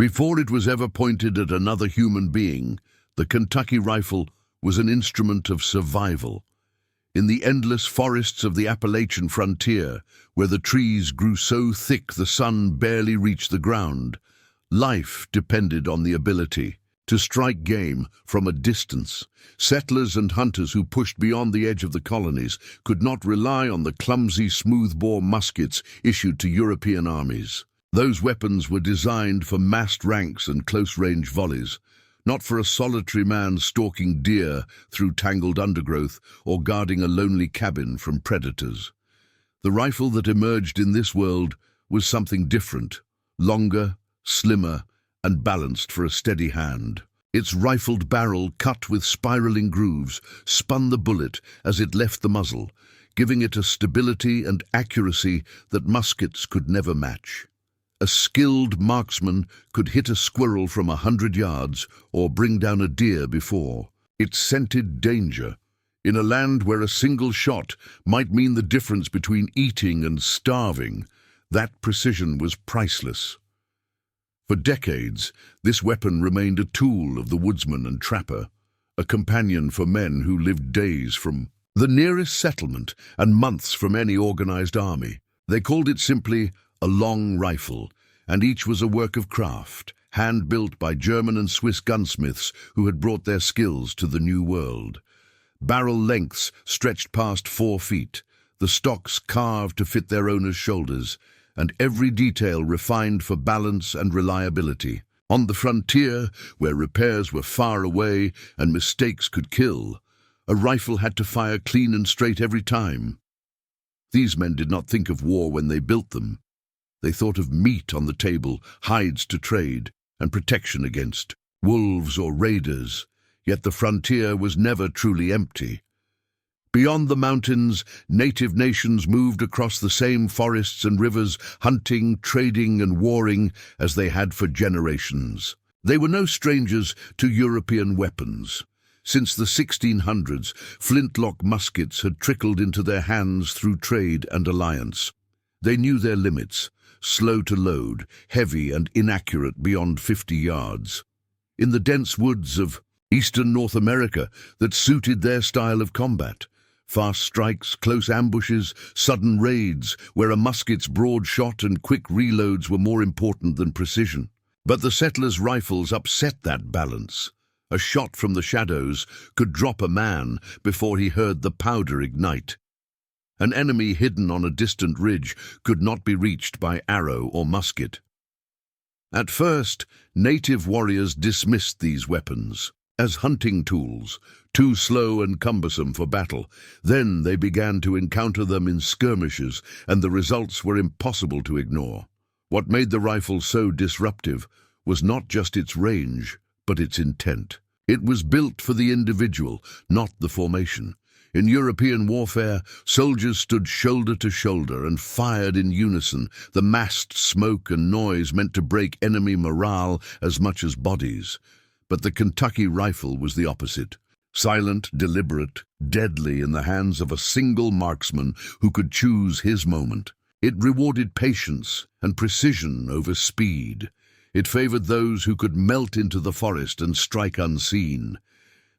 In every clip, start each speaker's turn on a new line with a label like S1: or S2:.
S1: Before it was ever pointed at another human being, the Kentucky rifle was an instrument of survival. In the endless forests of the Appalachian frontier, where the trees grew so thick the sun barely reached the ground, life depended on the ability to strike game from a distance. Settlers and hunters who pushed beyond the edge of the colonies could not rely on the clumsy smoothbore muskets issued to European armies. Those weapons were designed for massed ranks and close-range volleys, not for a solitary man stalking deer through tangled undergrowth or guarding a lonely cabin from predators. The rifle that emerged in this world was something different, longer, slimmer, and balanced for a steady hand. Its rifled barrel, cut with spiraling grooves, spun the bullet as it left the muzzle, giving it a stability and accuracy that muskets could never match. A skilled marksman could hit a squirrel from 100 yards or bring down a deer before. It scented danger. In a land where a single shot might mean the difference between eating and starving, that precision was priceless. For decades, this weapon remained a tool of the woodsman and trapper, a companion for men who lived days from the nearest settlement and months from any organized army. They called it simply a long rifle, and each was a work of craft, hand-built by German and Swiss gunsmiths who had brought their skills to the New World. Barrel lengths stretched past 4 feet, the stocks carved to fit their owners' shoulders, and every detail refined for balance and reliability. On the frontier, where repairs were far away and mistakes could kill, a rifle had to fire clean and straight every time. These men did not think of war when they built them. They thought of meat on the table, hides to trade, and protection against wolves or raiders. Yet the frontier was never truly empty. Beyond the mountains, native nations moved across the same forests and rivers, hunting, trading, and warring as they had for generations. They were no strangers to European weapons. Since the 1600s, flintlock muskets had trickled into their hands through trade and alliance. They knew their limits, slow to load, heavy and inaccurate beyond 50 yards. In the dense woods of eastern North America that suited their style of combat, fast strikes, close ambushes, sudden raids, where a musket's broad shot and quick reloads were more important than precision. But the settlers' rifles upset that balance. A shot from the shadows could drop a man before he heard the powder ignite. An enemy hidden on a distant ridge could not be reached by arrow or musket. At first, native warriors dismissed these weapons as hunting tools, too slow and cumbersome for battle. Then they began to encounter them in skirmishes, and the results were impossible to ignore. What made the rifle so disruptive was not just its range, but its intent. It was built for the individual, not the formation. In European warfare, soldiers stood shoulder to shoulder and fired in unison, the massed smoke and noise meant to break enemy morale as much as bodies. But the Kentucky rifle was the opposite. Silent, deliberate, deadly in the hands of a single marksman who could choose his moment. It rewarded patience and precision over speed. It favored those who could melt into the forest and strike unseen.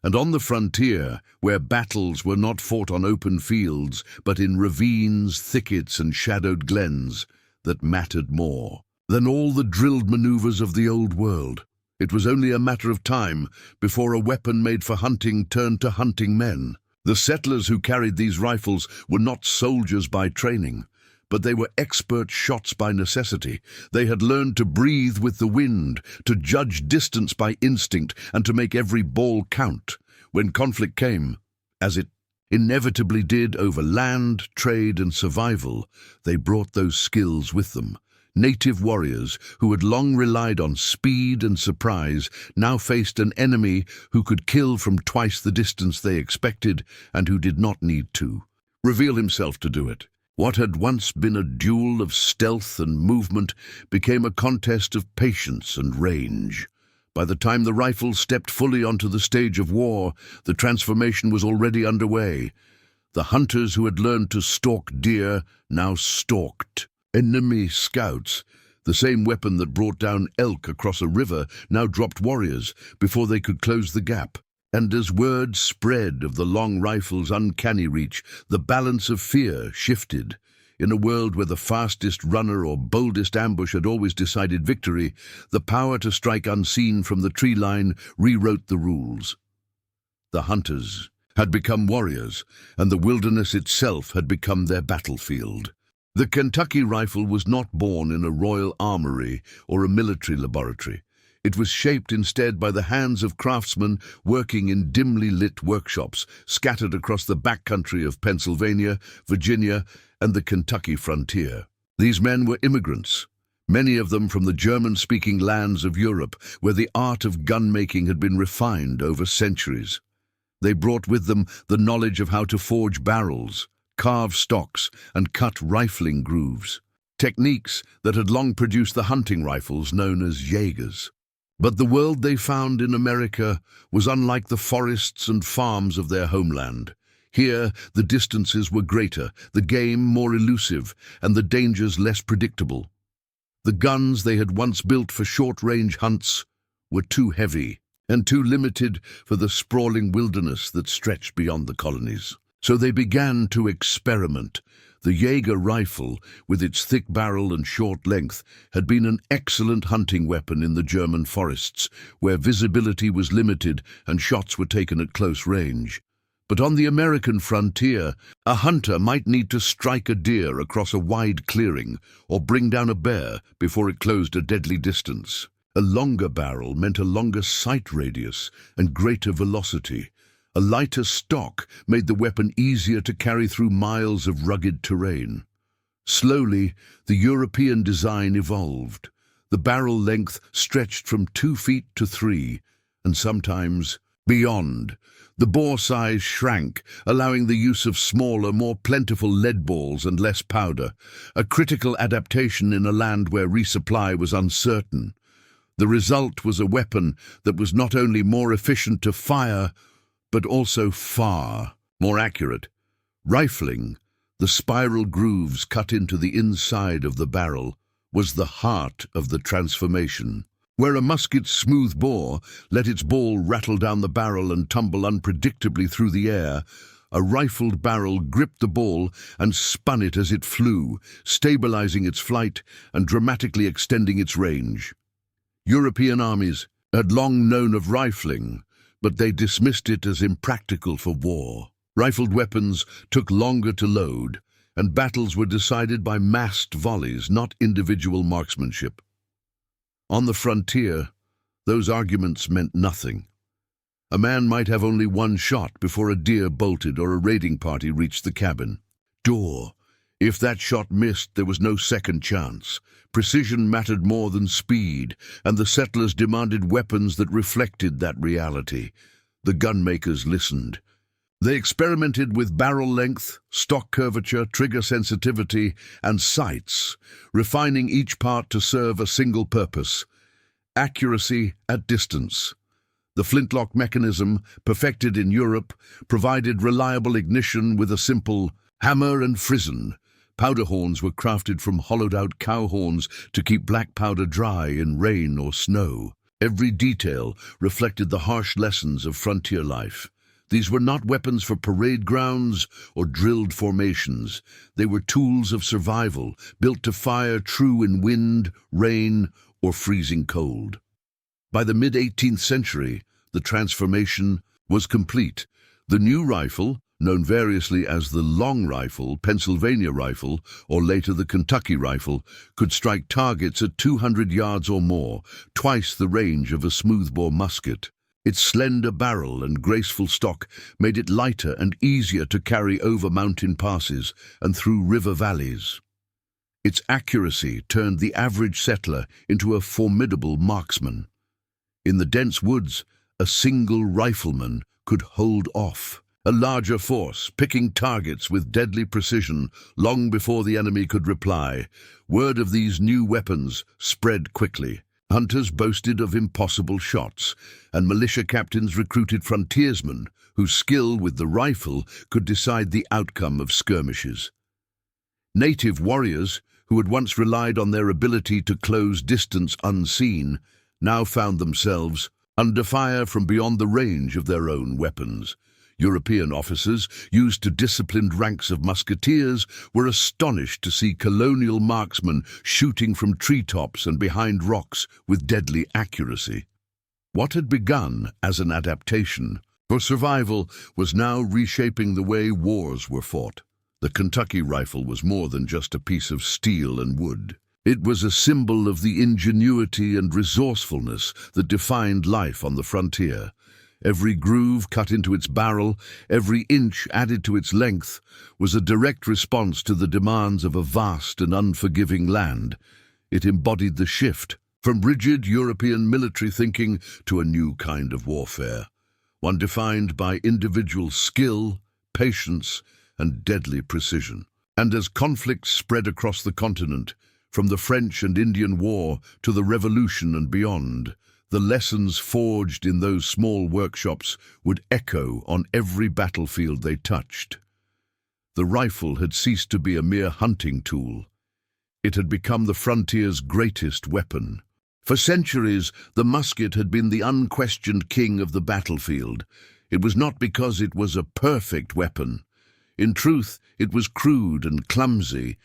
S1: And on the frontier, where battles were not fought on open fields, but in ravines, thickets, and shadowed glens, that mattered more than all the drilled maneuvers of the old world. It was only a matter of time before a weapon made for hunting turned to hunting men. The settlers who carried these rifles were not soldiers by training, but they were expert shots by necessity. They had learned to breathe with the wind, to judge distance by instinct, and to make every ball count. When conflict came, as it inevitably did over land, trade, and survival, they brought those skills with them. Native warriors, who had long relied on speed and surprise, now faced an enemy who could kill from twice the distance they expected and who did not need to reveal himself to do it. What had once been a duel of stealth and movement became a contest of patience and range. By the time the rifle stepped fully onto the stage of war, the transformation was already underway. The hunters who had learned to stalk deer now stalked enemy scouts. The same weapon that brought down elk across a river now dropped warriors before they could close the gap. And as word spread of the long rifle's uncanny reach, the balance of fear shifted. In a world where the fastest runner or boldest ambush had always decided victory, the power to strike unseen from the tree line rewrote the rules. The hunters had become warriors, and the wilderness itself had become their battlefield. The Kentucky rifle was not born in a royal armory or a military laboratory. It was shaped instead by the hands of craftsmen working in dimly lit workshops scattered across the backcountry of Pennsylvania, Virginia, and the Kentucky frontier. These men were immigrants, many of them from the German-speaking lands of Europe, where the art of gun-making had been refined over centuries. They brought with them the knowledge of how to forge barrels, carve stocks, and cut rifling grooves, techniques that had long produced the hunting rifles known as Jaegers. But the world they found in America was unlike the forests and farms of their homeland. Here, the distances were greater, the game more elusive, and the dangers less predictable. The guns they had once built for short-range hunts were too heavy and too limited for the sprawling wilderness that stretched beyond the colonies. So they began to experiment. The Jaeger rifle, with its thick barrel and short length, had been an excellent hunting weapon in the German forests, where visibility was limited and shots were taken at close range. But on the American frontier, a hunter might need to strike a deer across a wide clearing or bring down a bear before it closed a deadly distance. A longer barrel meant a longer sight radius and greater velocity. A lighter stock made the weapon easier to carry through miles of rugged terrain. Slowly, the European design evolved. The barrel length stretched from 2 feet to 3, and sometimes beyond. The bore size shrank, allowing the use of smaller, more plentiful lead balls and less powder, a critical adaptation in a land where resupply was uncertain. The result was a weapon that was not only more efficient to fire, but also far more accurate. Rifling, the spiral grooves cut into the inside of the barrel, was the heart of the transformation. Where a musket's smooth bore let its ball rattle down the barrel and tumble unpredictably through the air, a rifled barrel gripped the ball and spun it as it flew, stabilizing its flight and dramatically extending its range. European armies had long known of rifling, but they dismissed it as impractical for war. Rifled weapons took longer to load, and battles were decided by massed volleys, not individual marksmanship. On the frontier, those arguments meant nothing. A man might have only one shot before a deer bolted or a raiding party reached the cabin door. If that shot missed, there was no second chance. Precision mattered more than speed, and the settlers demanded weapons that reflected that reality. The gunmakers listened. They experimented with barrel length, stock curvature, trigger sensitivity, and sights, refining each part to serve a single purpose: accuracy at distance. The flintlock mechanism, perfected in Europe, provided reliable ignition with a simple hammer and frizzen. Powder horns were crafted from hollowed-out cow horns to keep black powder dry in rain or snow. Every detail reflected the harsh lessons of frontier life. These were not weapons for parade grounds or drilled formations. They were tools of survival, built to fire true in wind, rain, or freezing cold. By the mid-18th century, the transformation was complete. The new rifle, known variously as the long rifle, Pennsylvania rifle, or later the Kentucky rifle, could strike targets at 200 yards or more, twice the range of a smoothbore musket. Its slender barrel and graceful stock made it lighter and easier to carry over mountain passes and through river valleys. Its accuracy turned the average settler into a formidable marksman. In the dense woods, a single rifleman could hold off a larger force, picking targets with deadly precision long before the enemy could reply. Word of these new weapons spread quickly. Hunters boasted of impossible shots, and militia captains recruited frontiersmen whose skill with the rifle could decide the outcome of skirmishes. Native warriors, who had once relied on their ability to close distance unseen, now found themselves under fire from beyond the range of their own weapons. European officers, used to disciplined ranks of musketeers, were astonished to see colonial marksmen shooting from treetops and behind rocks with deadly accuracy. What had begun as an adaptation for survival was now reshaping the way wars were fought. The Kentucky rifle was more than just a piece of steel and wood. It was a symbol of the ingenuity and resourcefulness that defined life on the frontier. Every groove cut into its barrel, every inch added to its length, was a direct response to the demands of a vast and unforgiving land. It embodied the shift from rigid European military thinking to a new kind of warfare, one defined by individual skill, patience, and deadly precision. And as conflicts spread across the continent, from the French and Indian War to the Revolution and beyond, the lessons forged in those small workshops would echo on every battlefield they touched. The rifle had ceased to be a mere hunting tool. It had become the frontier's greatest weapon. For centuries, the musket had been the unquestioned king of the battlefield. It was not because it was a perfect weapon. In truth, it was crude and clumsy,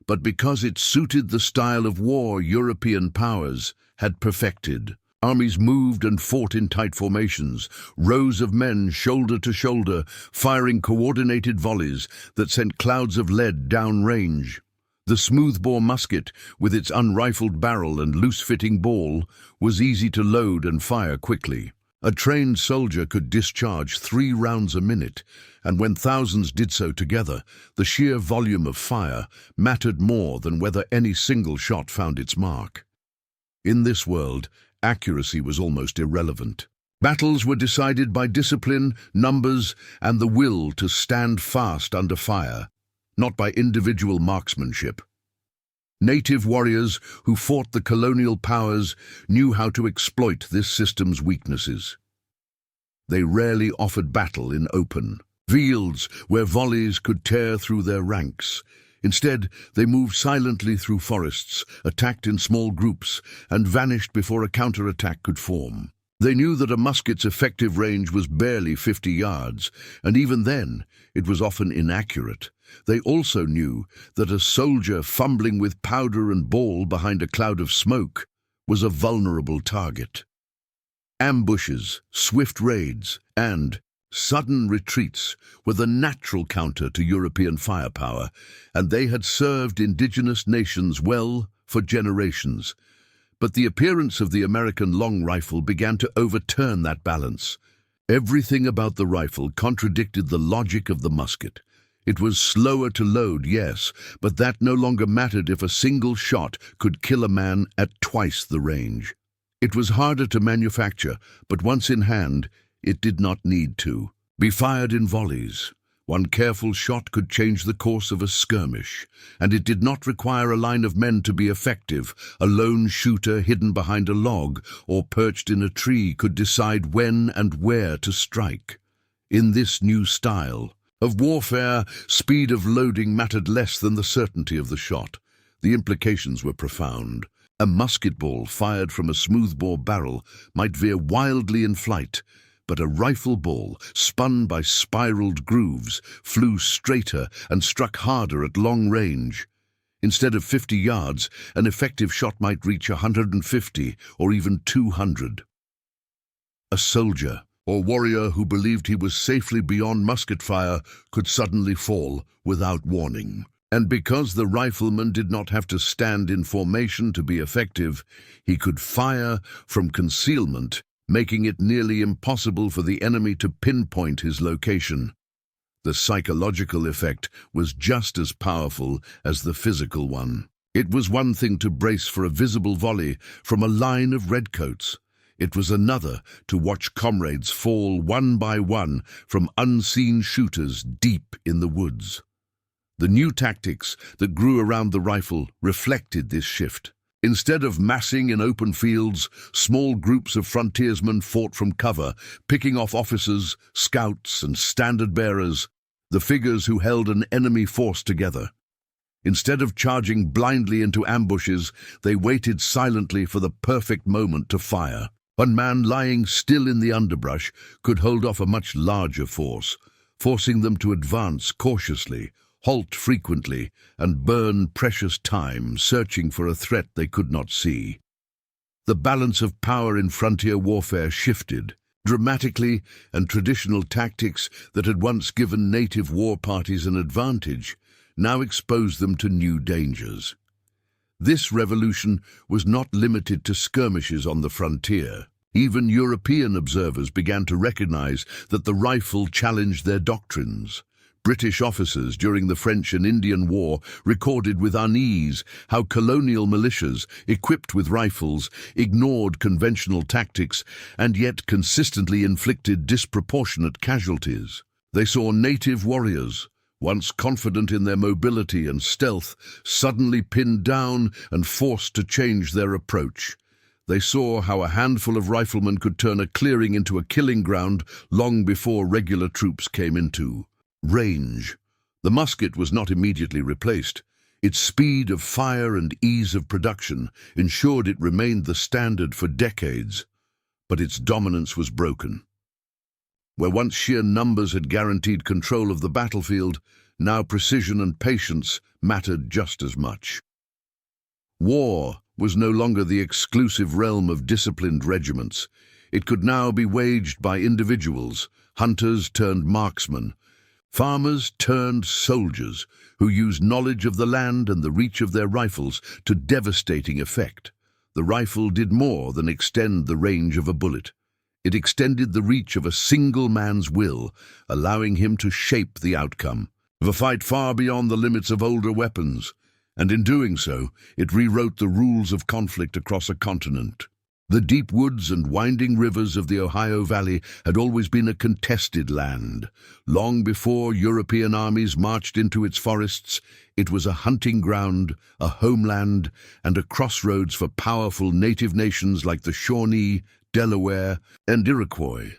S1: but because it suited the style of war European powers had perfected. Armies moved and fought in tight formations, rows of men shoulder to shoulder, firing coordinated volleys that sent clouds of lead downrange. The smoothbore musket, with its unrifled barrel and loose-fitting ball, was easy to load and fire quickly. A trained soldier could discharge 3 rounds a minute, and when thousands did so together, the sheer volume of fire mattered more than whether any single shot found its mark. In this world, accuracy was almost irrelevant. Battles were decided by discipline, numbers, and the will to stand fast under fire, not by individual marksmanship. Native warriors who fought the colonial powers knew how to exploit this system's weaknesses. They rarely offered battle in open fields where volleys could tear through their ranks. Instead, they moved silently through forests, attacked in small groups, and vanished before a counterattack could form. They knew that a musket's effective range was barely 50 yards, and even then, it was often inaccurate. They also knew that a soldier fumbling with powder and ball behind a cloud of smoke was a vulnerable target. Ambushes, swift raids, and sudden retreats were the natural counter to European firepower, and they had served indigenous nations well for generations. But the appearance of the American long rifle began to overturn that balance. Everything about the rifle contradicted the logic of the musket. It was slower to load, yes, but that no longer mattered if a single shot could kill a man at twice the range. It was harder to manufacture, but once in hand, it did not need to be fired in volleys. One careful shot could change the course of a skirmish, and it did not require a line of men to be effective. A lone shooter hidden behind a log or perched in a tree could decide when and where to strike. In this new style of warfare, speed of loading mattered less than the certainty of the shot. The implications were profound. A musket ball fired from a smoothbore barrel might veer wildly in flight, but a rifle ball, spun by spiraled grooves, flew straighter and struck harder at long range. Instead of 50 yards, an effective shot might reach 150 or even 200. A soldier or warrior who believed he was safely beyond musket fire could suddenly fall without warning. And because the rifleman did not have to stand in formation to be effective, he could fire from concealment, making it nearly impossible for the enemy to pinpoint his location. The psychological effect was just as powerful as the physical one. It was one thing to brace for a visible volley from a line of redcoats. It was another to watch comrades fall one by one from unseen shooters deep in the woods. The new tactics that grew around the rifle reflected this shift. Instead of massing in open fields, small groups of frontiersmen fought from cover, picking off officers, scouts, and standard-bearers, the figures who held an enemy force together. Instead of charging blindly into ambushes, they waited silently for the perfect moment to fire. One man lying still in the underbrush could hold off a much larger force, forcing them to advance cautiously, halt frequently, and burn precious time searching for a threat they could not see. The balance of power in frontier warfare shifted dramatically, and traditional tactics that had once given native war parties an advantage now exposed them to new dangers. This revolution was not limited to skirmishes on the frontier. Even European observers began to recognize that the rifle challenged their doctrines. British officers during the French and Indian War recorded with unease how colonial militias, equipped with rifles, ignored conventional tactics and yet consistently inflicted disproportionate casualties. They saw native warriors, once confident in their mobility and stealth, suddenly pinned down and forced to change their approach. They saw how a handful of riflemen could turn a clearing into a killing ground long before regular troops came into range. The musket was not immediately replaced. Its speed of fire and ease of production ensured it remained the standard for decades, but its dominance was broken. Where once sheer numbers had guaranteed control of the battlefield, now precision and patience mattered just as much. War was no longer the exclusive realm of disciplined regiments. It could now be waged by individuals, hunters turned marksmen, farmers turned soldiers who used knowledge of the land and the reach of their rifles to devastating effect. The rifle did more than extend the range of a bullet. It extended the reach of a single man's will, allowing him to shape the outcome of a fight far beyond the limits of older weapons. And in doing so, it rewrote the rules of conflict across a continent. The deep woods and winding rivers of the Ohio Valley had always been a contested land. Long before European armies marched into its forests, it was a hunting ground, a homeland, and a crossroads for powerful native nations like the Shawnee, Delaware, and Iroquois.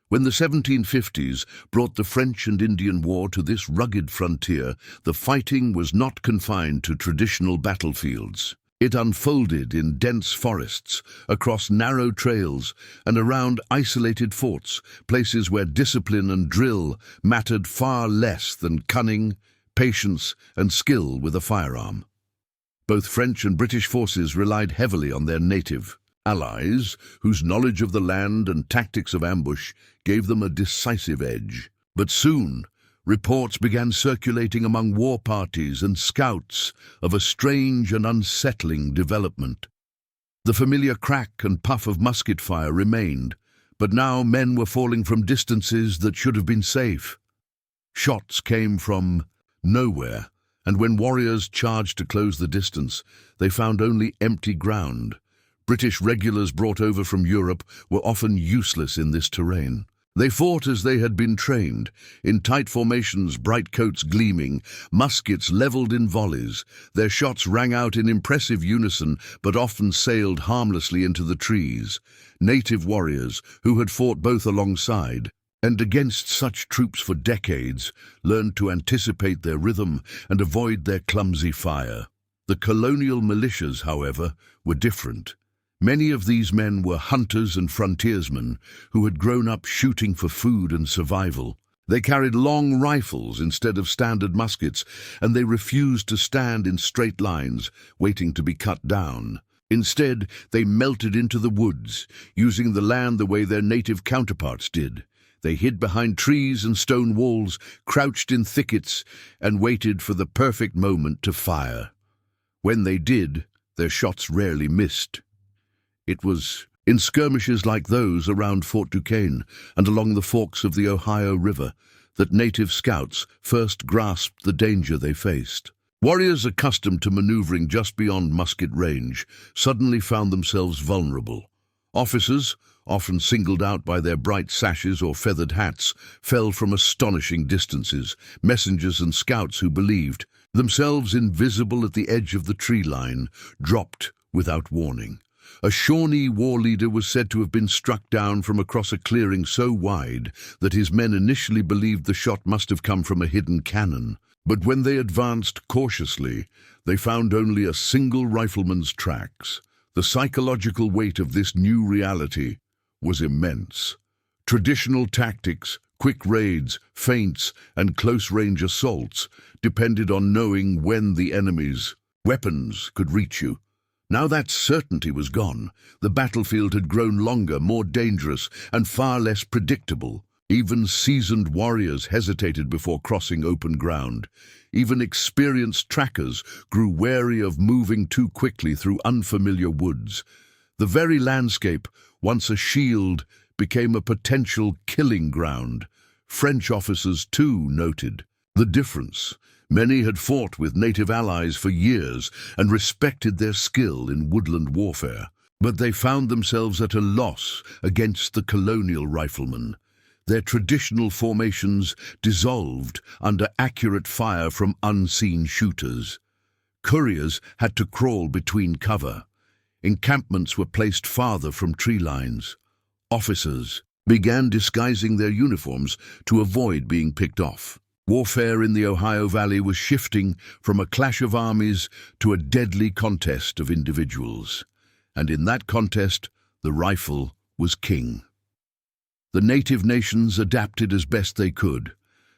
S1: When the 1750s brought the French and Indian War to this rugged frontier, the fighting was not confined to traditional battlefields. It unfolded in dense forests, across narrow trails, and around isolated forts, places where discipline and drill mattered far less than cunning, patience, and skill with a firearm. Both French and British forces relied heavily on their native allies, whose knowledge of the land and tactics of ambush gave them a decisive edge. But soon, reports began circulating among war parties and scouts of a strange and unsettling development. The familiar crack and puff of musket fire remained, but now men were falling from distances that should have been safe. Shots came from nowhere, and when warriors charged to close the distance, they found only empty ground. British regulars brought over from Europe were often useless in this terrain. They fought as they had been trained, in tight formations, bright coats gleaming, muskets leveled in volleys. Their shots rang out in impressive unison, but often sailed harmlessly into the trees. Native warriors, who had fought both alongside and against such troops for decades, learned to anticipate their rhythm and avoid their clumsy fire. The colonial militias, however, were different. Many of these men were hunters and frontiersmen who had grown up shooting for food and survival. They carried long rifles instead of standard muskets, and they refused to stand in straight lines, waiting to be cut down. Instead, they melted into the woods, using the land the way their native counterparts did. They hid behind trees and stone walls, crouched in thickets, and waited for the perfect moment to fire. When they did, their shots rarely missed. It was in skirmishes like those around Fort Duquesne and along the forks of the Ohio River that native scouts first grasped the danger they faced. Warriors accustomed to maneuvering just beyond musket range suddenly found themselves vulnerable. Officers, often singled out by their bright sashes or feathered hats, fell from astonishing distances. Messengers and scouts who believed themselves invisible at the edge of the tree line dropped without warning. A Shawnee war leader was said to have been struck down from across a clearing so wide that his men initially believed the shot must have come from a hidden cannon. But when they advanced cautiously, they found only a single rifleman's tracks. The psychological weight of this new reality was immense. Traditional tactics, quick raids, feints, and close-range assaults depended on knowing when the enemy's weapons could reach you. Now that certainty was gone. The battlefield had grown longer, more dangerous, and far less predictable. Even seasoned warriors hesitated before crossing open ground. Even experienced trackers grew wary of moving too quickly through unfamiliar woods. The very landscape, once a shield, became a potential killing ground. French officers, too, noted the difference. Many had fought with native allies for years and respected their skill in woodland warfare, but they found themselves at a loss against the colonial riflemen. Their traditional formations dissolved under accurate fire from unseen shooters. Couriers had to crawl between cover. Encampments were placed farther from tree lines. Officers began disguising their uniforms to avoid being picked off. Warfare in the Ohio Valley was shifting from a clash of armies to a deadly contest of individuals. And in that contest, the rifle was king. The native nations adapted as best they could.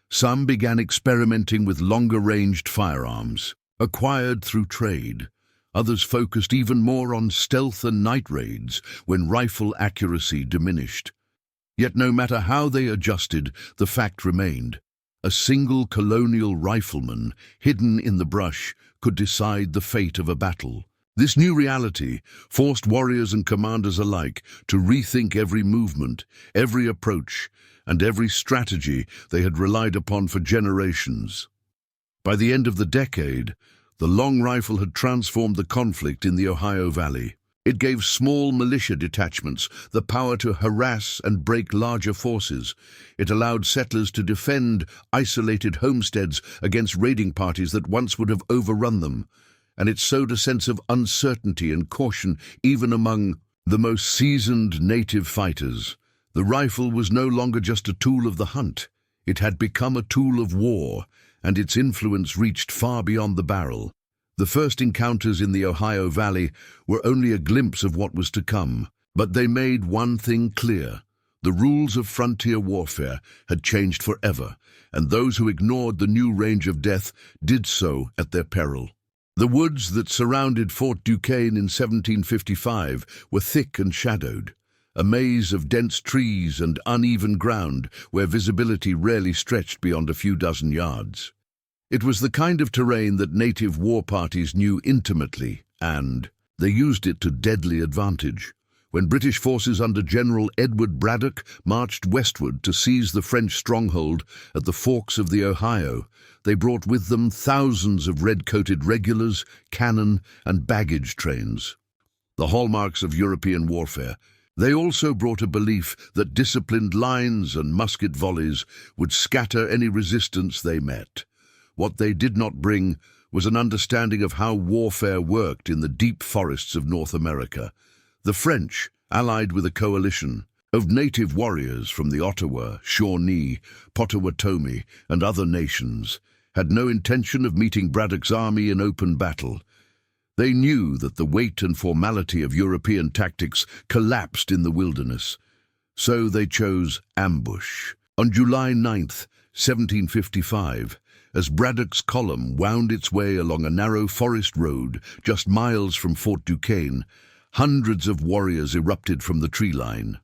S1: Some began experimenting with longer-ranged firearms, acquired through trade. Others focused even more on stealth and night raids when rifle accuracy diminished. Yet no matter how they adjusted, the fact remained. A single colonial rifleman, hidden in the brush, could decide the fate of a battle. This new reality forced warriors and commanders alike to rethink every movement, every approach, and every strategy they had relied upon for generations. By the end of the decade, the long rifle had transformed the conflict in the Ohio Valley. It gave small militia detachments the power to harass and break larger forces. It allowed settlers to defend isolated homesteads against raiding parties that once would have overrun them. And it sowed a sense of uncertainty and caution even among the most seasoned native fighters. The rifle was no longer just a tool of the hunt. It had become a tool of war, and its influence reached far beyond the barrel. The first encounters in the Ohio Valley were only a glimpse of what was to come, but they made one thing clear. The rules of frontier warfare had changed forever, and those who ignored the new range of death did so at their peril. The woods that surrounded Fort Duquesne in 1755 were thick and shadowed, a maze of dense trees and uneven ground where visibility rarely stretched beyond a few dozen yards. It was the kind of terrain that native war parties knew intimately, and they used it to deadly advantage. When British forces under General Edward Braddock marched westward to seize the French stronghold at the forks of the Ohio, they brought with them thousands of red-coated regulars, cannon, and baggage trains, the hallmarks of European warfare. They also brought a belief that disciplined lines and musket volleys would scatter any resistance they met. What they did not bring was an understanding of how warfare worked in the deep forests of North America. The French, allied with a coalition of native warriors from the Ottawa, Shawnee, Potawatomi, and other nations, had no intention of meeting Braddock's army in open battle. They knew that the weight and formality of European tactics collapsed in the wilderness, so they chose ambush. On July 9th, 1755, as Braddock's column wound its way along a narrow forest road just miles from Fort Duquesne, hundreds of warriors erupted from the tree line.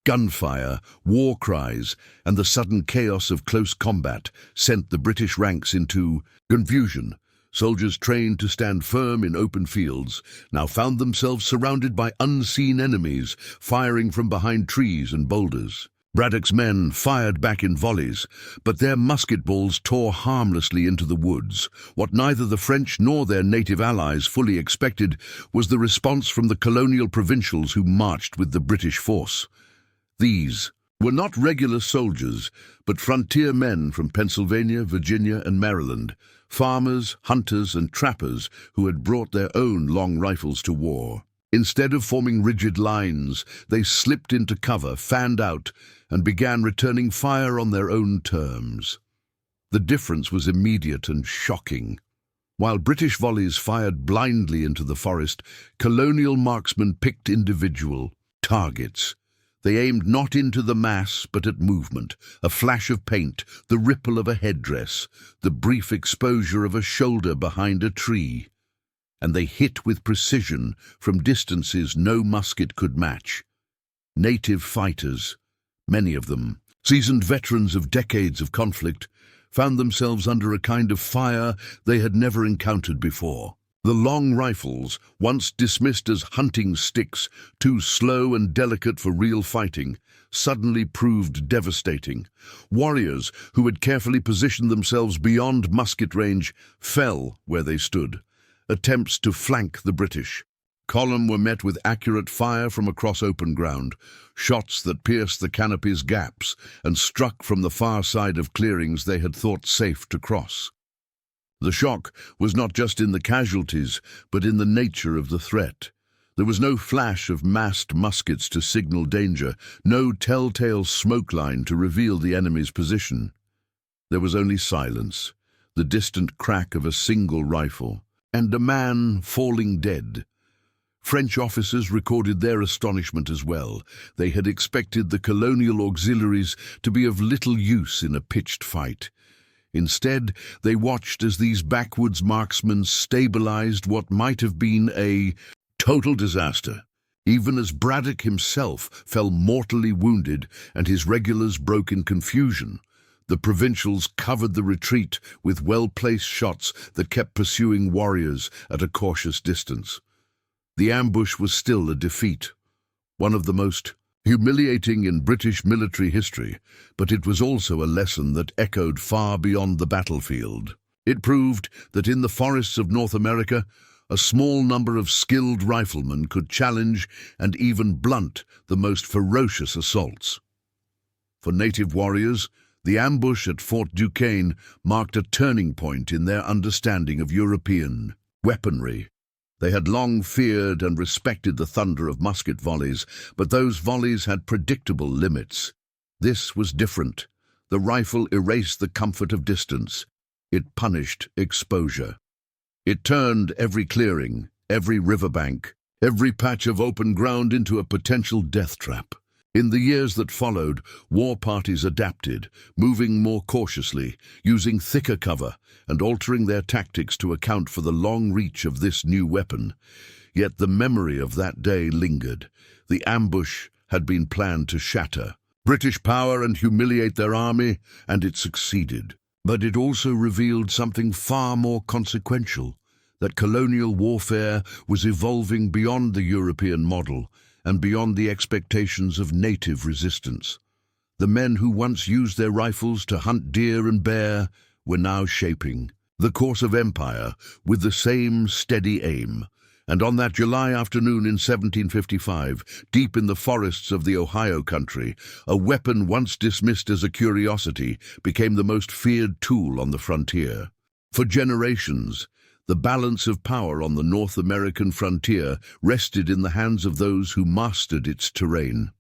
S1: Gunfire, war cries, and the sudden chaos of close combat sent the British ranks into confusion. Soldiers trained to stand firm in open fields now found themselves surrounded by unseen enemies firing from behind trees and boulders. Braddock's men fired back in volleys, but their musket balls tore harmlessly into the woods. What neither the French nor their native allies fully expected was the response from the colonial provincials who marched with the British force. These were not regular soldiers, but frontier men from Pennsylvania, Virginia, and Maryland, farmers, hunters, and trappers who had brought their own long rifles to war. Instead of forming rigid lines, they slipped into cover, fanned out, and began returning fire on their own terms. The difference was immediate and shocking. While British volleys fired blindly into the forest, colonial marksmen picked individual targets. They aimed not into the mass, but at movement, a flash of paint, the ripple of a headdress, the brief exposure of a shoulder behind a tree. And they hit with precision from distances no musket could match. Native fighters, many of them, seasoned veterans of decades of conflict, found themselves under a kind of fire they had never encountered before. The long rifles, once dismissed as hunting sticks, too slow and delicate for real fighting, suddenly proved devastating. Warriors who had carefully positioned themselves beyond musket range fell where they stood. Attempts to flank the British column were met with accurate fire from across open ground, shots that pierced the canopy's gaps and struck from the far side of clearings they had thought safe to cross. The shock was not just in the casualties, but in the nature of the threat. There was no flash of massed muskets to signal danger, no telltale smoke line to reveal the enemy's position. There was only silence, the distant crack of a single rifle, and a man falling dead. French officers recorded their astonishment as well. They had expected the colonial auxiliaries to be of little use in a pitched fight. Instead, they watched as these backwoods marksmen stabilized what might have been a total disaster, even as Braddock himself fell mortally wounded and his regulars broke in confusion. The provincials covered the retreat with well-placed shots that kept pursuing warriors at a cautious distance. The ambush was still a defeat, one of the most humiliating in British military history, but it was also a lesson that echoed far beyond the battlefield. It proved that in the forests of North America, a small number of skilled riflemen could challenge and even blunt the most ferocious assaults. For native warriors, the ambush at Fort Duquesne marked a turning point in their understanding of European weaponry. They had long feared and respected the thunder of musket volleys, but those volleys had predictable limits. This was different. The rifle erased the comfort of distance. It punished exposure. It turned every clearing, every riverbank, every patch of open ground into a potential death trap. In the years that followed, war parties adapted, moving more cautiously, using thicker cover, and altering their tactics to account for the long reach of this new weapon. Yet the memory of that day lingered. The ambush had been planned to shatter British power and humiliate their army, and it succeeded. But it also revealed something far more consequential, that colonial warfare was evolving beyond the European model, and beyond the expectations of native resistance. The men who once used their rifles to hunt deer and bear were now shaping the course of empire with the same steady aim. And on that July afternoon in 1755, deep in the forests of the Ohio country, a weapon once dismissed as a curiosity became the most feared tool on the frontier. For generations, the balance of power on the North American frontier rested in the hands of those who mastered its terrain.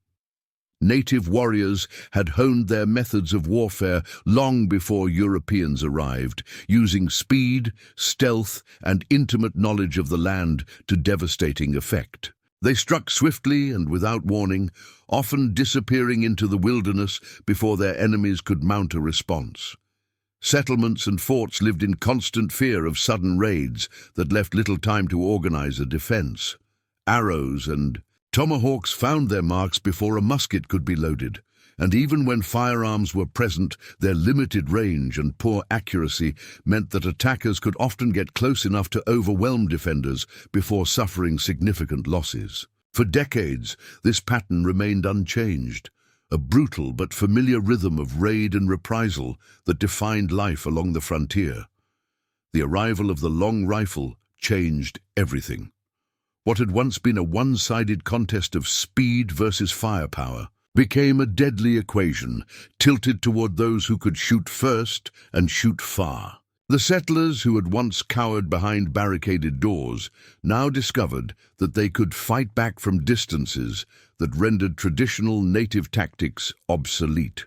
S1: Native warriors had honed their methods of warfare long before Europeans arrived, using speed, stealth, and intimate knowledge of the land to devastating effect. They struck swiftly and without warning, often disappearing into the wilderness before their enemies could mount a response. Settlements and forts lived in constant fear of sudden raids that left little time to organize a defense. Arrows and tomahawks found their marks before a musket could be loaded, and even when firearms were present, their limited range and poor accuracy meant that attackers could often get close enough to overwhelm defenders before suffering significant losses. For decades, this pattern remained unchanged, a brutal but familiar rhythm of raid and reprisal that defined life along the frontier. The arrival of the long rifle changed everything. What had once been a one-sided contest of speed versus firepower became a deadly equation, tilted toward those who could shoot first and shoot far. The settlers, who had once cowered behind barricaded doors, now discovered that they could fight back from distances that rendered traditional native tactics obsolete.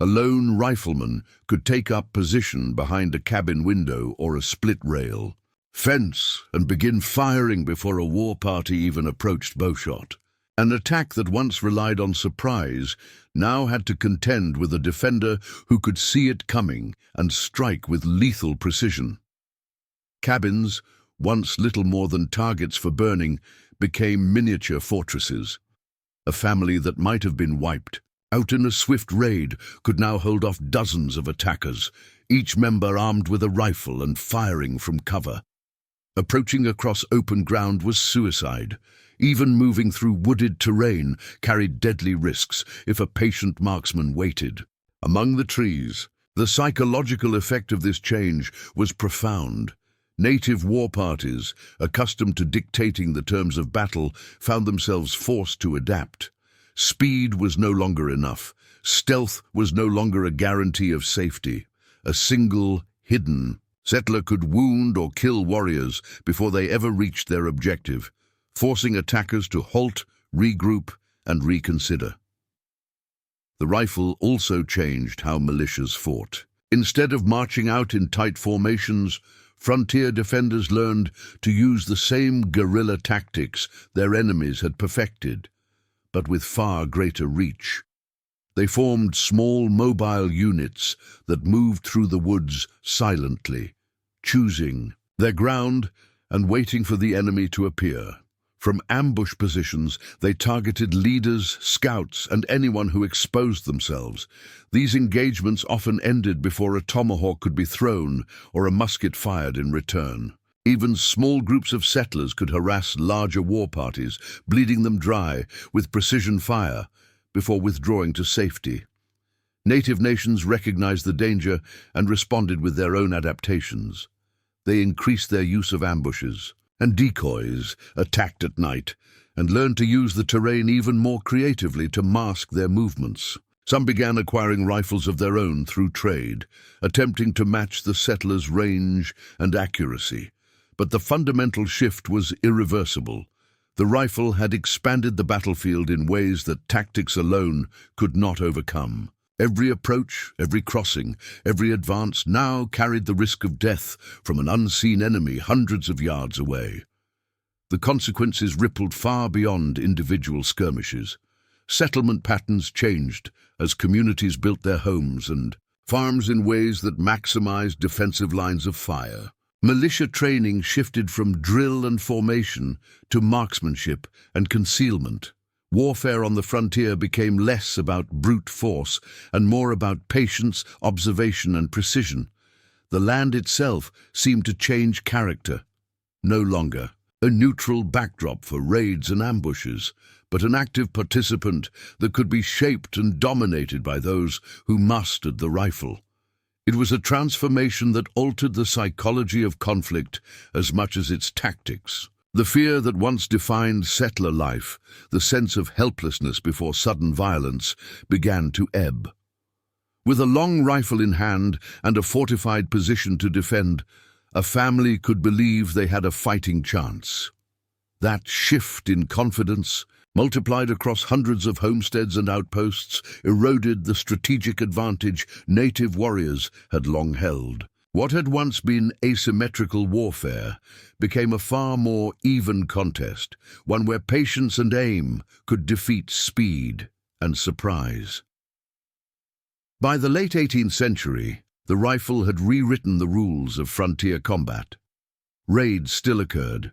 S1: A lone rifleman could take up position behind a cabin window or a split rail, fence, and begin firing before a war party even approached bowshot. An attack that once relied on surprise now had to contend with a defender who could see it coming and strike with lethal precision. Cabins, once little more than targets for burning, became miniature fortresses. A family that might have been wiped out in a swift raid could now hold off dozens of attackers, each member armed with a rifle and firing from cover. Approaching across open ground was suicide. Even moving through wooded terrain carried deadly risks if a patient marksman waited. Among the trees, the psychological effect of this change was profound. Native war parties, accustomed to dictating the terms of battle, found themselves forced to adapt. Speed was no longer enough. Stealth was no longer a guarantee of safety. A single, hidden settler could wound or kill warriors before they ever reached their objective, forcing attackers to halt, regroup, and reconsider. The rifle also changed how militias fought. Instead of marching out in tight formations, frontier defenders learned to use the same guerrilla tactics their enemies had perfected, but with far greater reach. They formed small mobile units that moved through the woods silently, choosing their ground and waiting for the enemy to appear. From ambush positions, they targeted leaders, scouts, and anyone who exposed themselves. These engagements often ended before a tomahawk could be thrown or a musket fired in return. Even small groups of settlers could harass larger war parties, bleeding them dry with precision fire before withdrawing to safety. Native nations recognized the danger and responded with their own adaptations. They increased their use of ambushes and decoys, attacked at night, and learned to use the terrain even more creatively to mask their movements. Some began acquiring rifles of their own through trade, attempting to match the settlers' range and accuracy. But the fundamental shift was irreversible. The rifle had expanded the battlefield in ways that tactics alone could not overcome. Every approach, every crossing, every advance now carried the risk of death from an unseen enemy hundreds of yards away. The consequences rippled far beyond individual skirmishes. Settlement patterns changed as communities built their homes and farms in ways that maximized defensive lines of fire. Militia training shifted from drill and formation to marksmanship and concealment. Warfare on the frontier became less about brute force and more about patience, observation, and precision. The land itself seemed to change character. No longer a neutral backdrop for raids and ambushes, but an active participant that could be shaped and dominated by those who mastered the rifle. It was a transformation that altered the psychology of conflict as much as its tactics. The fear that once defined settler life, the sense of helplessness before sudden violence, began to ebb. With a long rifle in hand and a fortified position to defend, a family could believe they had a fighting chance. That shift in confidence, multiplied across hundreds of homesteads and outposts, eroded the strategic advantage native warriors had long held. What had once been asymmetrical warfare became a far more even contest, one where patience and aim could defeat speed and surprise. By the late 18th century, the rifle had rewritten the rules of frontier combat. Raids still occurred,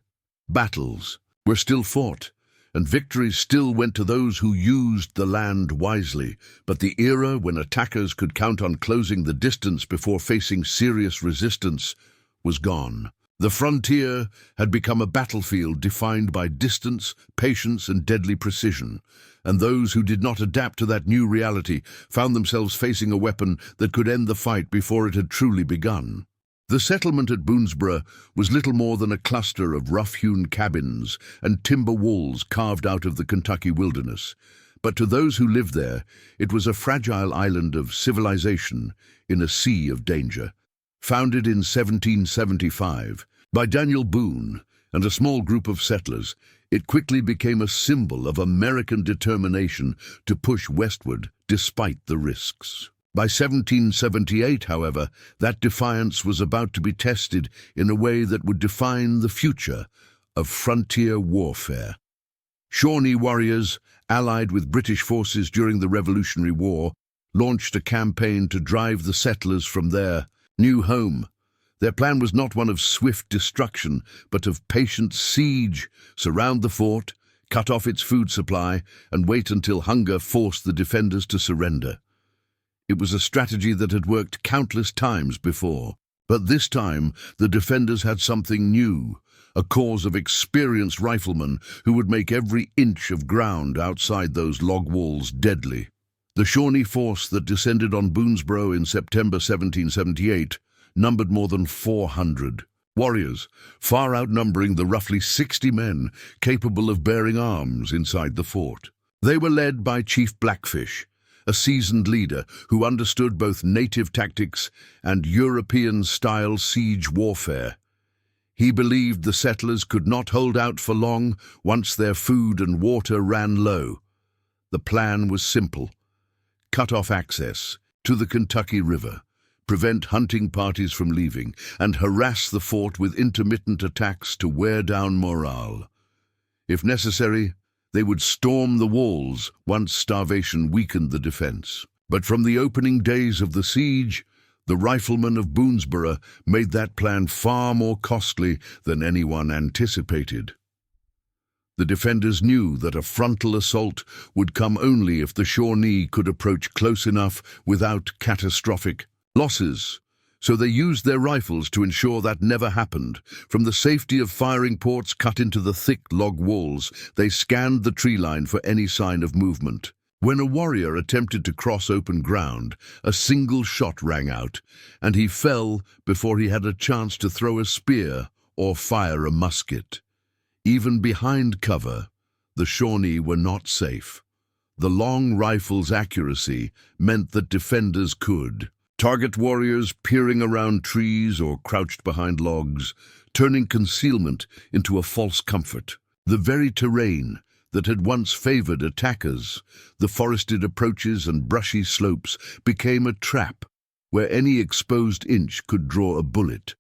S1: battles were still fought, and victories still went to those who used the land wisely. But the era when attackers could count on closing the distance before facing serious resistance was gone. The frontier had become a battlefield defined by distance, patience, and deadly precision, and those who did not adapt to that new reality found themselves facing a weapon that could end the fight before it had truly begun. The settlement at Boonesborough was little more than a cluster of rough-hewn cabins and timber walls carved out of the Kentucky wilderness. But to those who lived there, it was a fragile island of civilization in a sea of danger. Founded in 1775 by Daniel Boone and a small group of settlers, it quickly became a symbol of American determination to push westward despite the risks. By 1778, however, that defiance was about to be tested in a way that would define the future of frontier warfare. Shawnee warriors, allied with British forces during the Revolutionary War, launched a campaign to drive the settlers from their new home. Their plan was not one of swift destruction, but of patient siege. Surround the fort, cut off its food supply, and wait until hunger forced the defenders to surrender. It was a strategy that had worked countless times before, but this time the defenders had something new, a corps of experienced riflemen who would make every inch of ground outside those log walls deadly. The Shawnee force that descended on Boonesborough in September 1778 numbered more than 400 warriors, far outnumbering the roughly 60 men capable of bearing arms inside the fort. They were led by Chief Blackfish, a seasoned leader who understood both native tactics and European-style siege warfare. He believed the settlers could not hold out for long once their food and water ran low. The plan was simple: cut off access to the Kentucky River, prevent hunting parties from leaving, and harass the fort with intermittent attacks to wear down morale. If necessary, they would storm the walls once starvation weakened the defense. But from the opening days of the siege, the riflemen of Boonesborough made that plan far more costly than anyone anticipated. The defenders knew that a frontal assault would come only if the Shawnee could approach close enough without catastrophic losses, so they used their rifles to ensure that never happened. From the safety of firing ports cut into the thick log walls, they scanned the tree line for any sign of movement. When a warrior attempted to cross open ground, a single shot rang out, and he fell before he had a chance to throw a spear or fire a musket. Even behind cover, the Shawnee were not safe. The long rifle's accuracy meant that defenders could target warriors peering around trees or crouched behind logs, turning concealment into a false comfort. The very terrain that had once favored attackers, the forested approaches and brushy slopes, became a trap where any exposed inch could draw a bullet.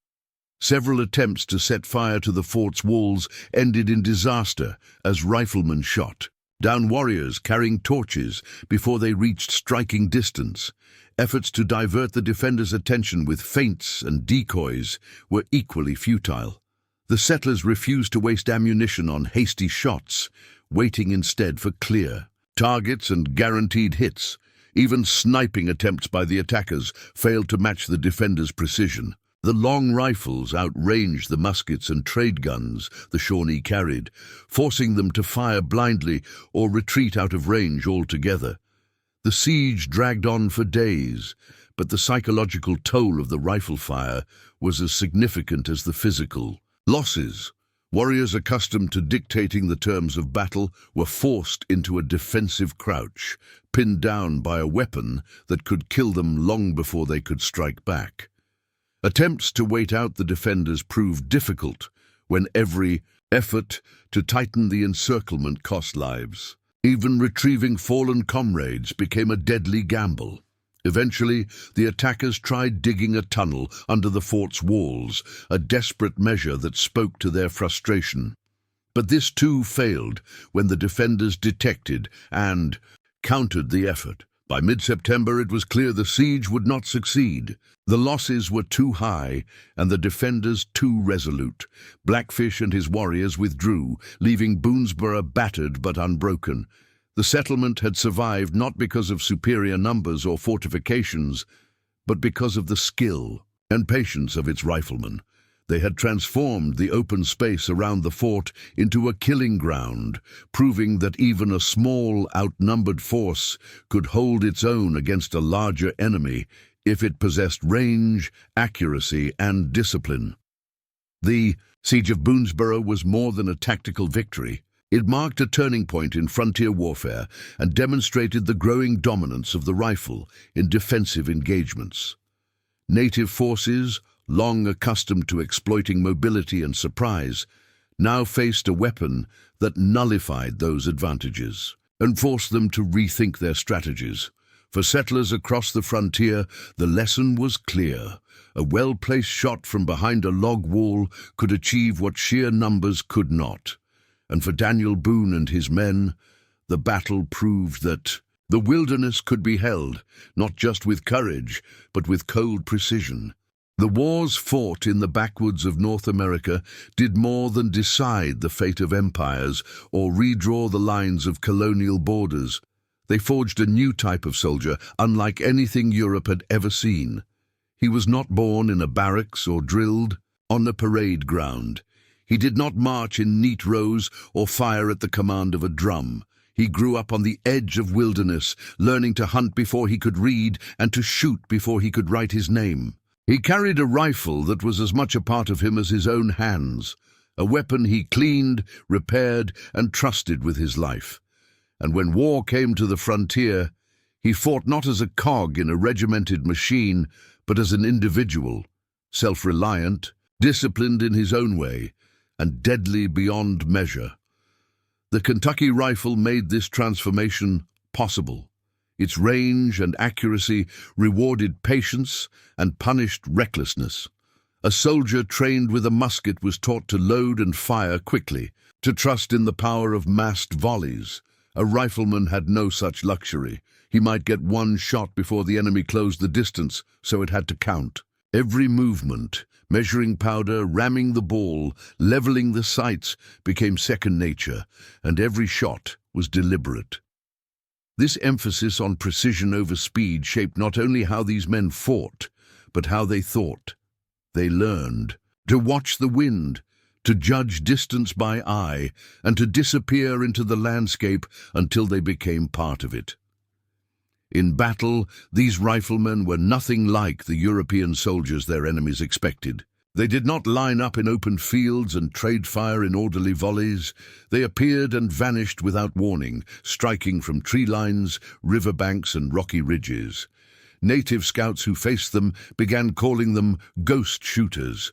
S1: Several attempts to set fire to the fort's walls ended in disaster as riflemen shot down warriors carrying torches before they reached striking distance. Efforts to divert the defenders' attention with feints and decoys were equally futile. The settlers refused to waste ammunition on hasty shots, waiting instead for clear targets and guaranteed hits. Even sniping attempts by the attackers failed to match the defenders' precision. The long rifles outranged the muskets and trade guns the Shawnee carried, forcing them to fire blindly or retreat out of range altogether. The siege dragged on for days, but the psychological toll of the rifle fire was as significant as the physical losses. Warriors accustomed to dictating the terms of battle were forced into a defensive crouch, pinned down by a weapon that could kill them long before they could strike back. Attempts to wait out the defenders proved difficult when every effort to tighten the encirclement cost lives. Even retrieving fallen comrades became a deadly gamble. Eventually, the attackers tried digging a tunnel under the fort's walls, a desperate measure that spoke to their frustration. But this too failed when the defenders detected and countered the effort. By mid-September, it was clear the siege would not succeed. The losses were too high and the defenders too resolute. Blackfish and his warriors withdrew, leaving Boonesborough battered but unbroken. The settlement had survived not because of superior numbers or fortifications, but because of the skill and patience of its riflemen. They had transformed the open space around the fort into a killing ground, proving that even a small, outnumbered force could hold its own against a larger enemy if it possessed range, accuracy, and discipline. The Siege of Boonesborough was more than a tactical victory. It marked a turning point in frontier warfare and demonstrated the growing dominance of the rifle in defensive engagements. Native forces, long accustomed to exploiting mobility and surprise, now faced a weapon that nullified those advantages and forced them to rethink their strategies. For settlers across the frontier, the lesson was clear. A well-placed shot from behind a log wall could achieve what sheer numbers could not. And for Daniel Boone and his men, the battle proved that the wilderness could be held, not just with courage, but with cold precision. The wars fought in the backwoods of North America did more than decide the fate of empires or redraw the lines of colonial borders. They forged a new type of soldier, unlike anything Europe had ever seen. He was not born in a barracks or drilled on a parade ground. He did not march in neat rows or fire at the command of a drum. He grew up on the edge of wilderness, learning to hunt before he could read and to shoot before he could write his name. He carried a rifle that was as much a part of him as his own hands, a weapon he cleaned, repaired, and trusted with his life. And when war came to the frontier, he fought not as a cog in a regimented machine, but as an individual, self-reliant, disciplined in his own way, and deadly beyond measure. The Kentucky rifle made this transformation possible. Its range and accuracy rewarded patience and punished recklessness. A soldier trained with a musket was taught to load and fire quickly, to trust in the power of massed volleys. A rifleman had no such luxury. He might get one shot before the enemy closed the distance, so it had to count. Every movement, measuring powder, ramming the ball, leveling the sights, became second nature, and every shot was deliberate. This emphasis on precision over speed shaped not only how these men fought, but how they thought. They learned to watch the wind, to judge distance by eye, and to disappear into the landscape until they became part of it. In battle, these riflemen were nothing like the European soldiers their enemies expected. They did not line up in open fields and trade fire in orderly volleys. They appeared and vanished without warning, striking from tree lines, riverbanks, and rocky ridges. Native scouts who faced them began calling them ghost shooters,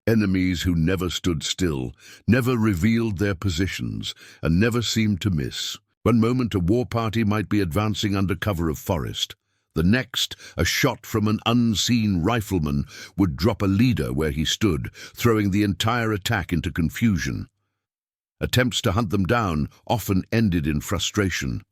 S1: enemies who never stood still, never revealed their positions, and never seemed to miss. One moment a war party might be advancing under cover of forest. The next, a shot from an unseen rifleman would drop a leader where he stood, throwing the entire attack into confusion. Attempts to hunt them down often ended in frustration.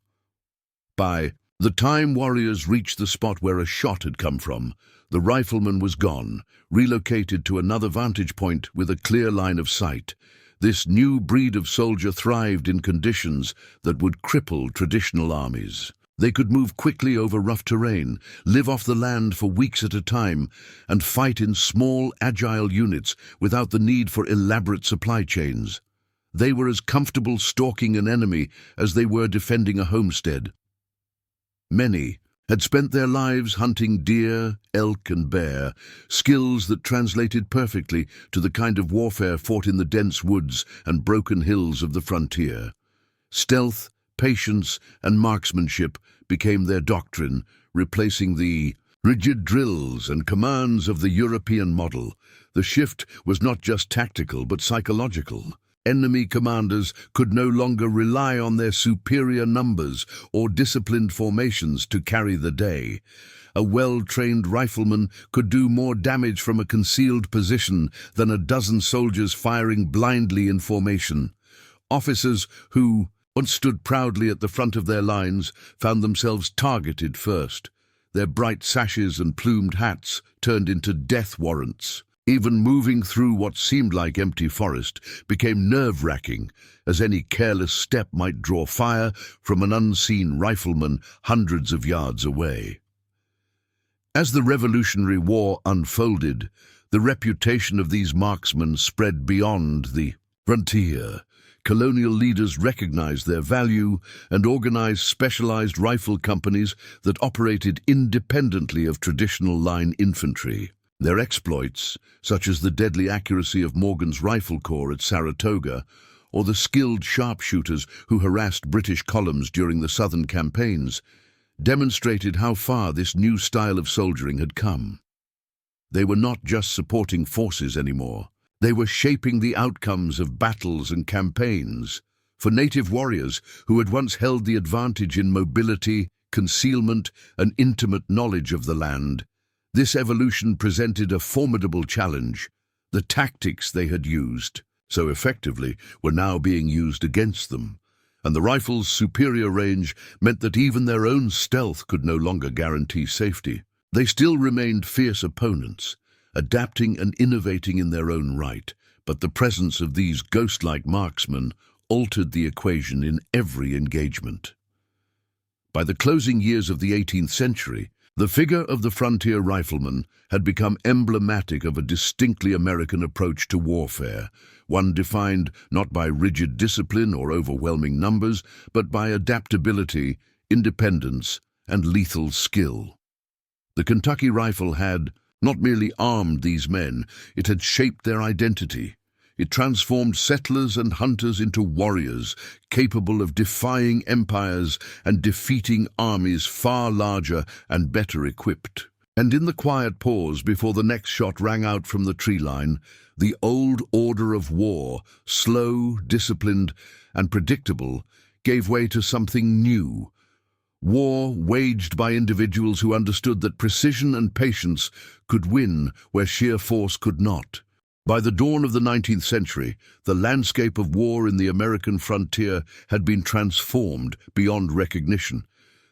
S1: By the time warriors reached the spot where a shot had come from, the rifleman was gone, relocated to another vantage point with a clear line of sight. This new breed of soldier thrived in conditions that would cripple traditional armies. They could move quickly over rough terrain, live off the land for weeks at a time, and fight in small, agile units without the need for elaborate supply chains. They were as comfortable stalking an enemy as they were defending a homestead. Many had spent their lives hunting deer, elk, and bear, skills that translated perfectly to the kind of warfare fought in the dense woods and broken hills of the frontier. Stealth, patience, and marksmanship became their doctrine, replacing the rigid drills and commands of the European model. The shift was not just tactical but psychological. Enemy commanders could no longer rely on their superior numbers or disciplined formations to carry the day. A well-trained rifleman could do more damage from a concealed position than a dozen soldiers firing blindly in formation. Officers who once stood proudly at the front of their lines found themselves targeted first. Their bright sashes and plumed hats turned into death warrants. Even moving through what seemed like empty forest became nerve-wracking, as any careless step might draw fire from an unseen rifleman hundreds of yards away. As the Revolutionary War unfolded, the reputation of these marksmen spread beyond the frontier. Colonial leaders recognized their value and organized specialized rifle companies that operated independently of traditional line infantry. Their exploits, such as the deadly accuracy of Morgan's Rifle Corps at Saratoga, or the skilled sharpshooters who harassed British columns during the Southern campaigns, demonstrated how far this new style of soldiering had come. They were not just supporting forces anymore. They were shaping the outcomes of battles and campaigns. For native warriors who had once held the advantage in mobility, concealment, and intimate knowledge of the land. This evolution presented a formidable challenge. The tactics they had used so effectively were now being used against them, and the rifle's superior range meant that even their own stealth could no longer guarantee safety. They still remained fierce opponents, adapting and innovating in their own right, but the presence of these ghost-like marksmen altered the equation in every engagement. By the closing years of the 18th century, the figure of the frontier rifleman had become emblematic of a distinctly American approach to warfare, one defined not by rigid discipline or overwhelming numbers, but by adaptability, independence, and lethal skill. The Kentucky rifle had not merely armed these men, it had shaped their identity. It transformed settlers and hunters into warriors, capable of defying empires and defeating armies far larger and better equipped. And in the quiet pause before the next shot rang out from the tree line, the old order of war, slow, disciplined, and predictable, gave way to something new. War waged by individuals who understood that precision and patience could win where sheer force could not. By the dawn of the 19th century, the landscape of war in the American frontier had been transformed beyond recognition.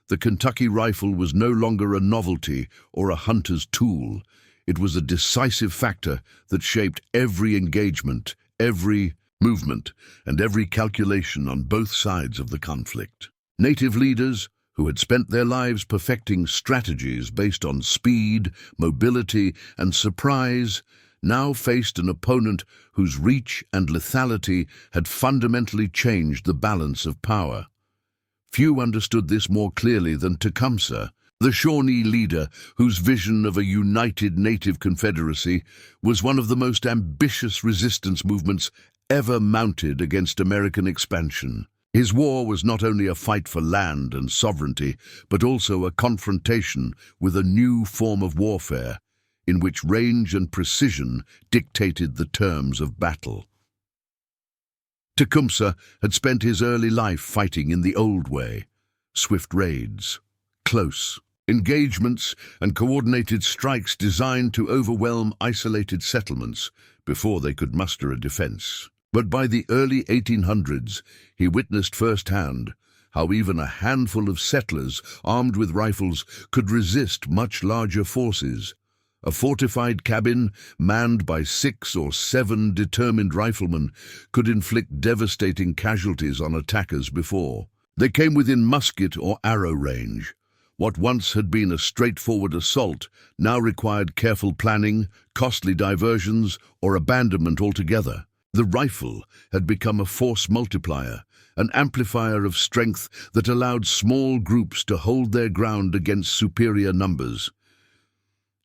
S1: The Kentucky rifle was no longer a novelty or a hunter's tool. It was a decisive factor that shaped every engagement, every movement, and every calculation on both sides of the conflict. Native leaders, who had spent their lives perfecting strategies based on speed, mobility, and surprise, now faced an opponent whose reach and lethality had fundamentally changed the balance of power. Few understood this more clearly than Tecumseh, the Shawnee leader whose vision of a united native confederacy was one of the most ambitious resistance movements ever mounted against American expansion. His war was not only a fight for land and sovereignty, but also a confrontation with a new form of warfare, in which range and precision dictated the terms of battle. Tecumseh had spent his early life fighting in the old way: swift raids, close engagements, and coordinated strikes designed to overwhelm isolated settlements before they could muster a defense. But by the early 1800s, he witnessed firsthand how even a handful of settlers armed with rifles could resist much larger forces. A fortified cabin, manned by 6 or 7 determined riflemen, could inflict devastating casualties on attackers before they came within musket or arrow range. What once had been a straightforward assault now required careful planning, costly diversions, or abandonment altogether. The rifle had become a force multiplier, an amplifier of strength that allowed small groups to hold their ground against superior numbers.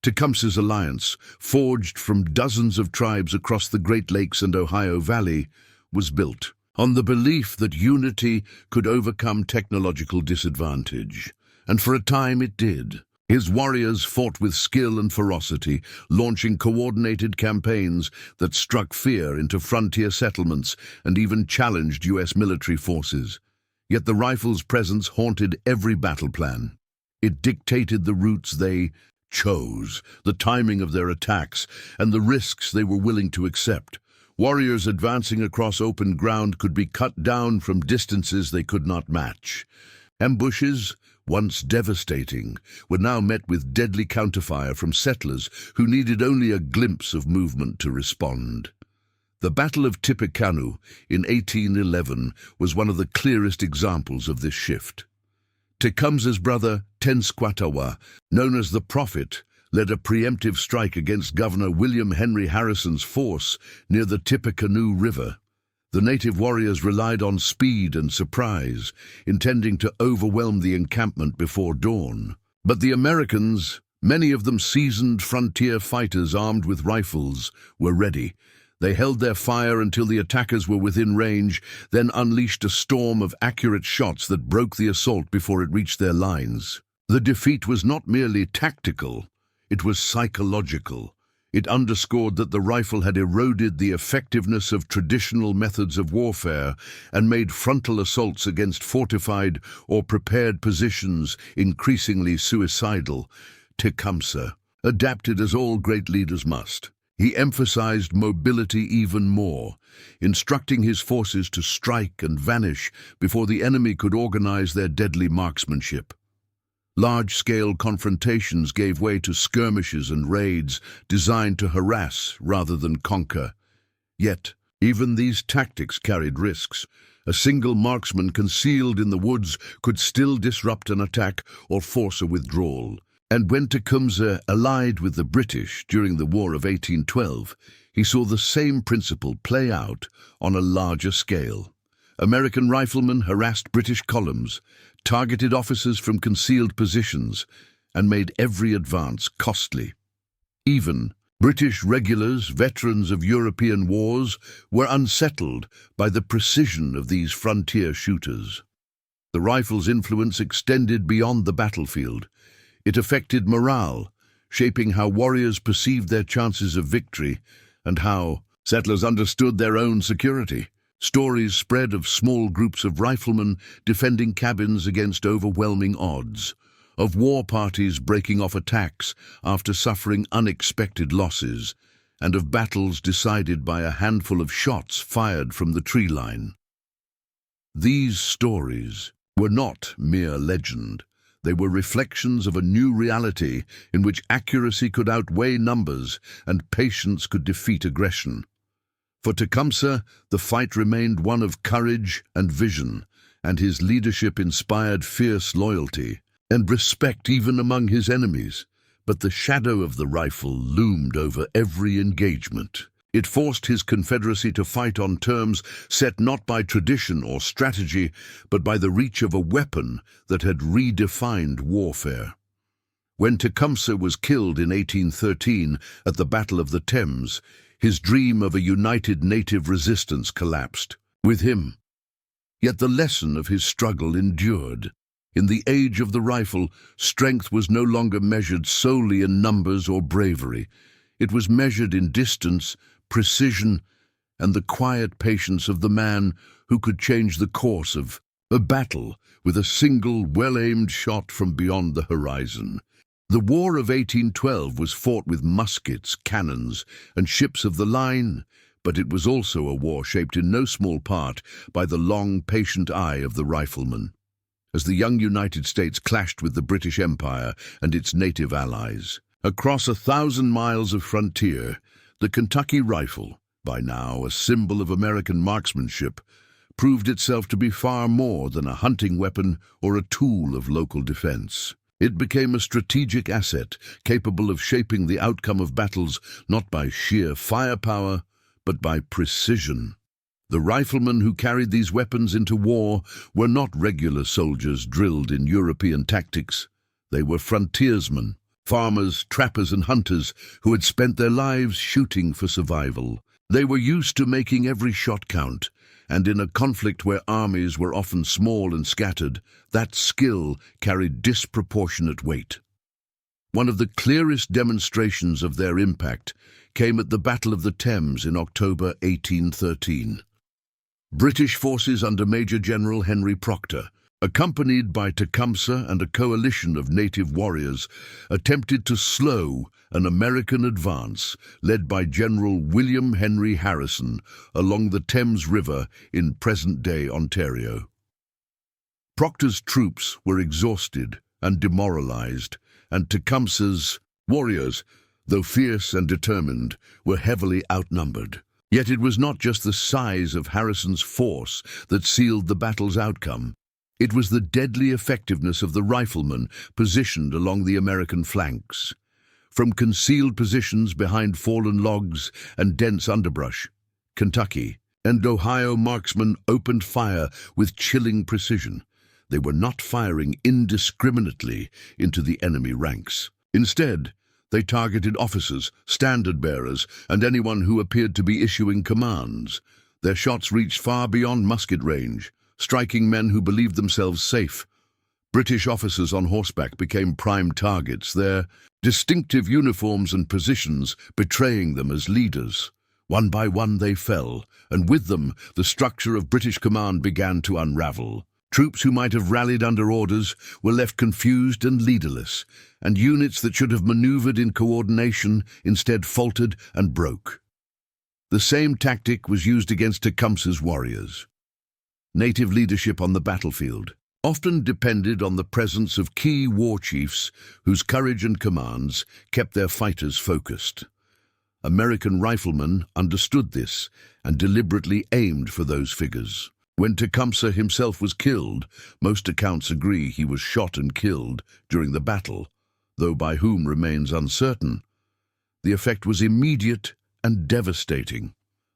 S1: Tecumseh's alliance, forged from dozens of tribes across the Great Lakes and Ohio Valley, was built on the belief that unity could overcome technological disadvantage. And for a time it did. His warriors fought with skill and ferocity, launching coordinated campaigns that struck fear into frontier settlements and even challenged U.S. military forces. Yet the rifle's presence haunted every battle plan. It dictated the routes they chose, the timing of their attacks, and the risks they were willing to accept. Warriors advancing across open ground could be cut down from distances they could not match. Ambushes, once devastating, were now met with deadly counterfire from settlers who needed only a glimpse of movement to respond. The Battle of Tippecanoe in 1811 was one of the clearest examples of this shift. Tecumseh's brother, Tenskwatawa, known as the Prophet, led a preemptive strike against Governor William Henry Harrison's force near the Tippecanoe River. The native warriors relied on speed and surprise, intending to overwhelm the encampment before dawn. But the Americans, many of them seasoned frontier fighters armed with rifles, were ready. They held their fire until the attackers were within range, then unleashed a storm of accurate shots that broke the assault before it reached their lines. The defeat was not merely tactical, it was psychological. It underscored that the rifle had eroded the effectiveness of traditional methods of warfare and made frontal assaults against fortified or prepared positions increasingly suicidal. Tecumseh adapted as all great leaders must. He emphasized mobility even more, instructing his forces to strike and vanish before the enemy could organize their deadly marksmanship. Large-scale confrontations gave way to skirmishes and raids designed to harass rather than conquer. Yet, even these tactics carried risks. A single marksman concealed in the woods could still disrupt an attack or force a withdrawal. And when Tecumseh allied with the British during the War of 1812, he saw the same principle play out on a larger scale. American riflemen harassed British columns, targeted officers from concealed positions, and made every advance costly. Even British regulars, veterans of European wars, were unsettled by the precision of these frontier shooters. The rifle's influence extended beyond the battlefield. It affected morale, shaping how warriors perceived their chances of victory and how settlers understood their own security. Stories spread of small groups of riflemen defending cabins against overwhelming odds, of war parties breaking off attacks after suffering unexpected losses, and of battles decided by a handful of shots fired from the tree line. These stories were not mere legend. They were reflections of a new reality in which accuracy could outweigh numbers and patience could defeat aggression. For Tecumseh, the fight remained one of courage and vision, and his leadership inspired fierce loyalty and respect even among his enemies. But the shadow of the rifle loomed over every engagement. It forced his confederacy to fight on terms set not by tradition or strategy, but by the reach of a weapon that had redefined warfare. When Tecumseh was killed in 1813 at the Battle of the Thames, his dream of a united native resistance collapsed with him. Yet the lesson of his struggle endured. In the age of the rifle, strength was no longer measured solely in numbers or bravery. It was measured in distance, precision, and the quiet patience of the man who could change the course of a battle with a single, well-aimed shot from beyond the horizon. The War of 1812 was fought with muskets, cannons, and ships of the line, but it was also a war shaped in no small part by the long, patient eye of the rifleman. As the young United States clashed with the British Empire and its native allies, across 1,000 miles of frontier, the Kentucky rifle, by now a symbol of American marksmanship, proved itself to be far more than a hunting weapon or a tool of local defense. It became a strategic asset capable of shaping the outcome of battles not by sheer firepower, but by precision. The riflemen who carried these weapons into war were not regular soldiers drilled in European tactics. They were frontiersmen, farmers, trappers, and hunters who had spent their lives shooting for survival. They were used to making every shot count, and in a conflict where armies were often small and scattered, that skill carried disproportionate weight. One of the clearest demonstrations of their impact came at the Battle of the Thames in October 1813. British forces under Major General Henry Proctor, accompanied by Tecumseh and a coalition of native warriors, attempted to slow an American advance led by General William Henry Harrison along the Thames River in present-day Ontario. Proctor's troops were exhausted and demoralized, and Tecumseh's warriors, though fierce and determined, were heavily outnumbered. Yet it was not just the size of Harrison's force that sealed the battle's outcome. It was the deadly effectiveness of the riflemen positioned along the American flanks. From concealed positions behind fallen logs and dense underbrush, Kentucky and Ohio marksmen opened fire with chilling precision. They were not firing indiscriminately into the enemy ranks. Instead, they targeted officers, standard-bearers, and anyone who appeared to be issuing commands. Their shots reached far beyond musket range, striking men who believed themselves safe. British officers on horseback became prime targets, their distinctive uniforms and positions betraying them as leaders. One by one they fell, and with them the structure of British command began to unravel. Troops who might have rallied under orders were left confused and leaderless, and units that should have maneuvered in coordination instead faltered and broke. The same tactic was used against Tecumseh's warriors. Native leadership on the battlefield often depended on the presence of key war chiefs whose courage and commands kept their fighters focused. American riflemen understood this and deliberately aimed for those figures. When Tecumseh himself was killed, most accounts agree he was shot and killed during the battle, though by whom remains uncertain. The effect was immediate and devastating.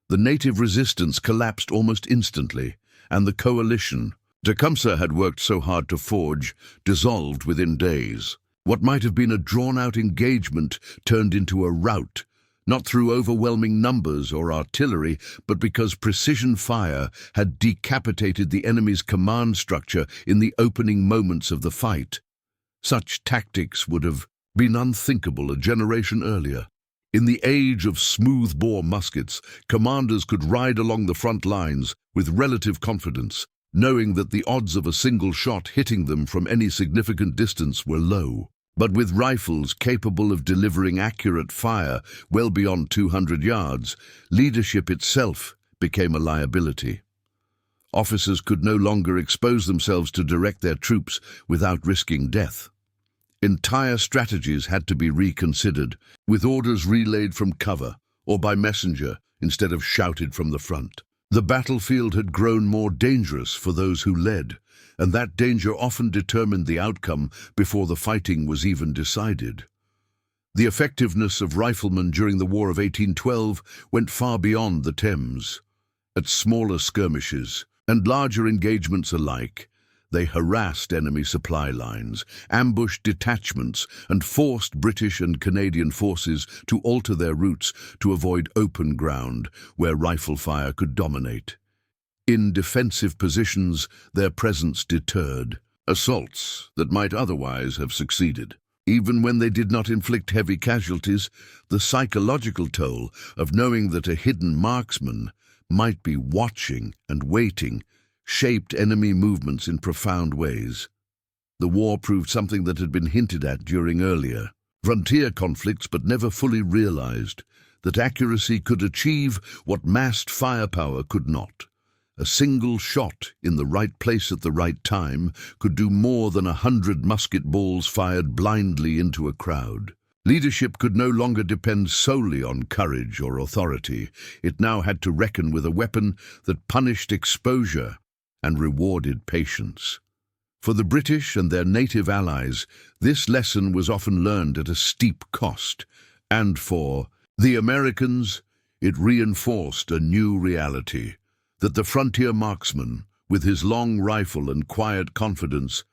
S1: The native resistance collapsed almost instantly, and the coalition Tecumseh had worked so hard to forge dissolved within days. What might have been a drawn-out engagement turned into a rout, not through overwhelming numbers or artillery, but because precision fire had decapitated the enemy's command structure in the opening moments of the fight. Such tactics would have been unthinkable a generation earlier. In the age of smooth-bore muskets, commanders could ride along the front lines with relative confidence, knowing that the odds of a single shot hitting them from any significant distance were low. But with rifles capable of delivering accurate fire well beyond 200 yards, leadership itself became a liability. Officers could no longer expose themselves to direct their troops without risking death. Entire strategies had to be reconsidered, with orders relayed from cover or by messenger instead of shouted from the front. The battlefield had grown more dangerous for those who led, and that danger often determined the outcome before the fighting was even decided. The effectiveness of riflemen during the War of 1812 went far beyond the Thames. At smaller skirmishes and larger engagements alike, they harassed enemy supply lines, ambushed detachments, and forced British and Canadian forces to alter their routes to avoid open ground where rifle fire could dominate. In defensive positions, their presence deterred assaults that might otherwise have succeeded. Even when they did not inflict heavy casualties, the psychological toll of knowing that a hidden marksman might be watching and waiting shaped enemy movements in profound ways. The war proved something that had been hinted at during earlier frontier conflicts but never fully realized, that accuracy could achieve what massed firepower could not. A single shot in the right place at the right time could do more than 100 musket balls fired blindly into a crowd. Leadership could no longer depend solely on courage or authority. It now had to reckon with a weapon that punished exposure and rewarded patience. For the British and their native allies, this lesson was often learned at a steep cost, and for the Americans, it reinforced a new reality, that the frontier marksman, with his long rifle and quiet confidence,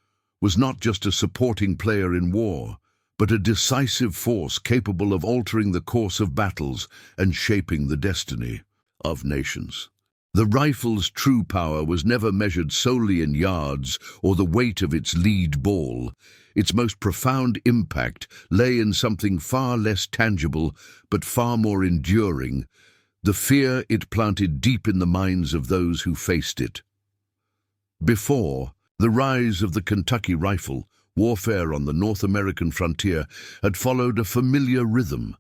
S1: was not just a supporting player in war, but a decisive force capable of altering the course of battles and shaping the destiny of nations. The rifle's true power was never measured solely in yards or the weight of its lead ball. Its most profound impact lay in something far less tangible but far more enduring, the fear it planted deep in the minds of those who faced it. Before the rise of the Kentucky rifle, warfare on the North American frontier had followed a familiar rhythm.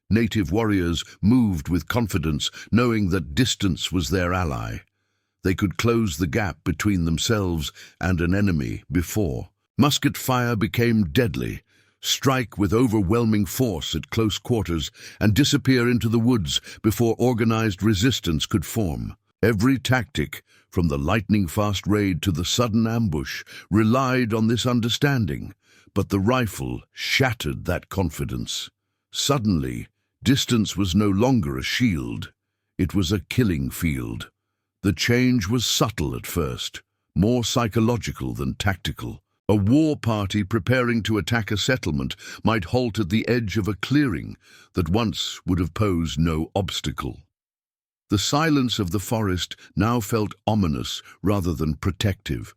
S1: Native warriors moved with confidence, knowing that distance was their ally. They could close the gap between themselves and an enemy before. Musket fire became deadly, strike with overwhelming force at close quarters, and disappear into the woods before organized resistance could form. Every tactic, from the lightning-fast raid to the sudden ambush, relied on this understanding, but the rifle shattered that confidence. Suddenly, distance was no longer a shield, it was a killing field. The change was subtle at first, more psychological than tactical. A war party preparing to attack a settlement might halt at the edge of a clearing that once would have posed no obstacle. The silence of the forest now felt ominous rather than protective.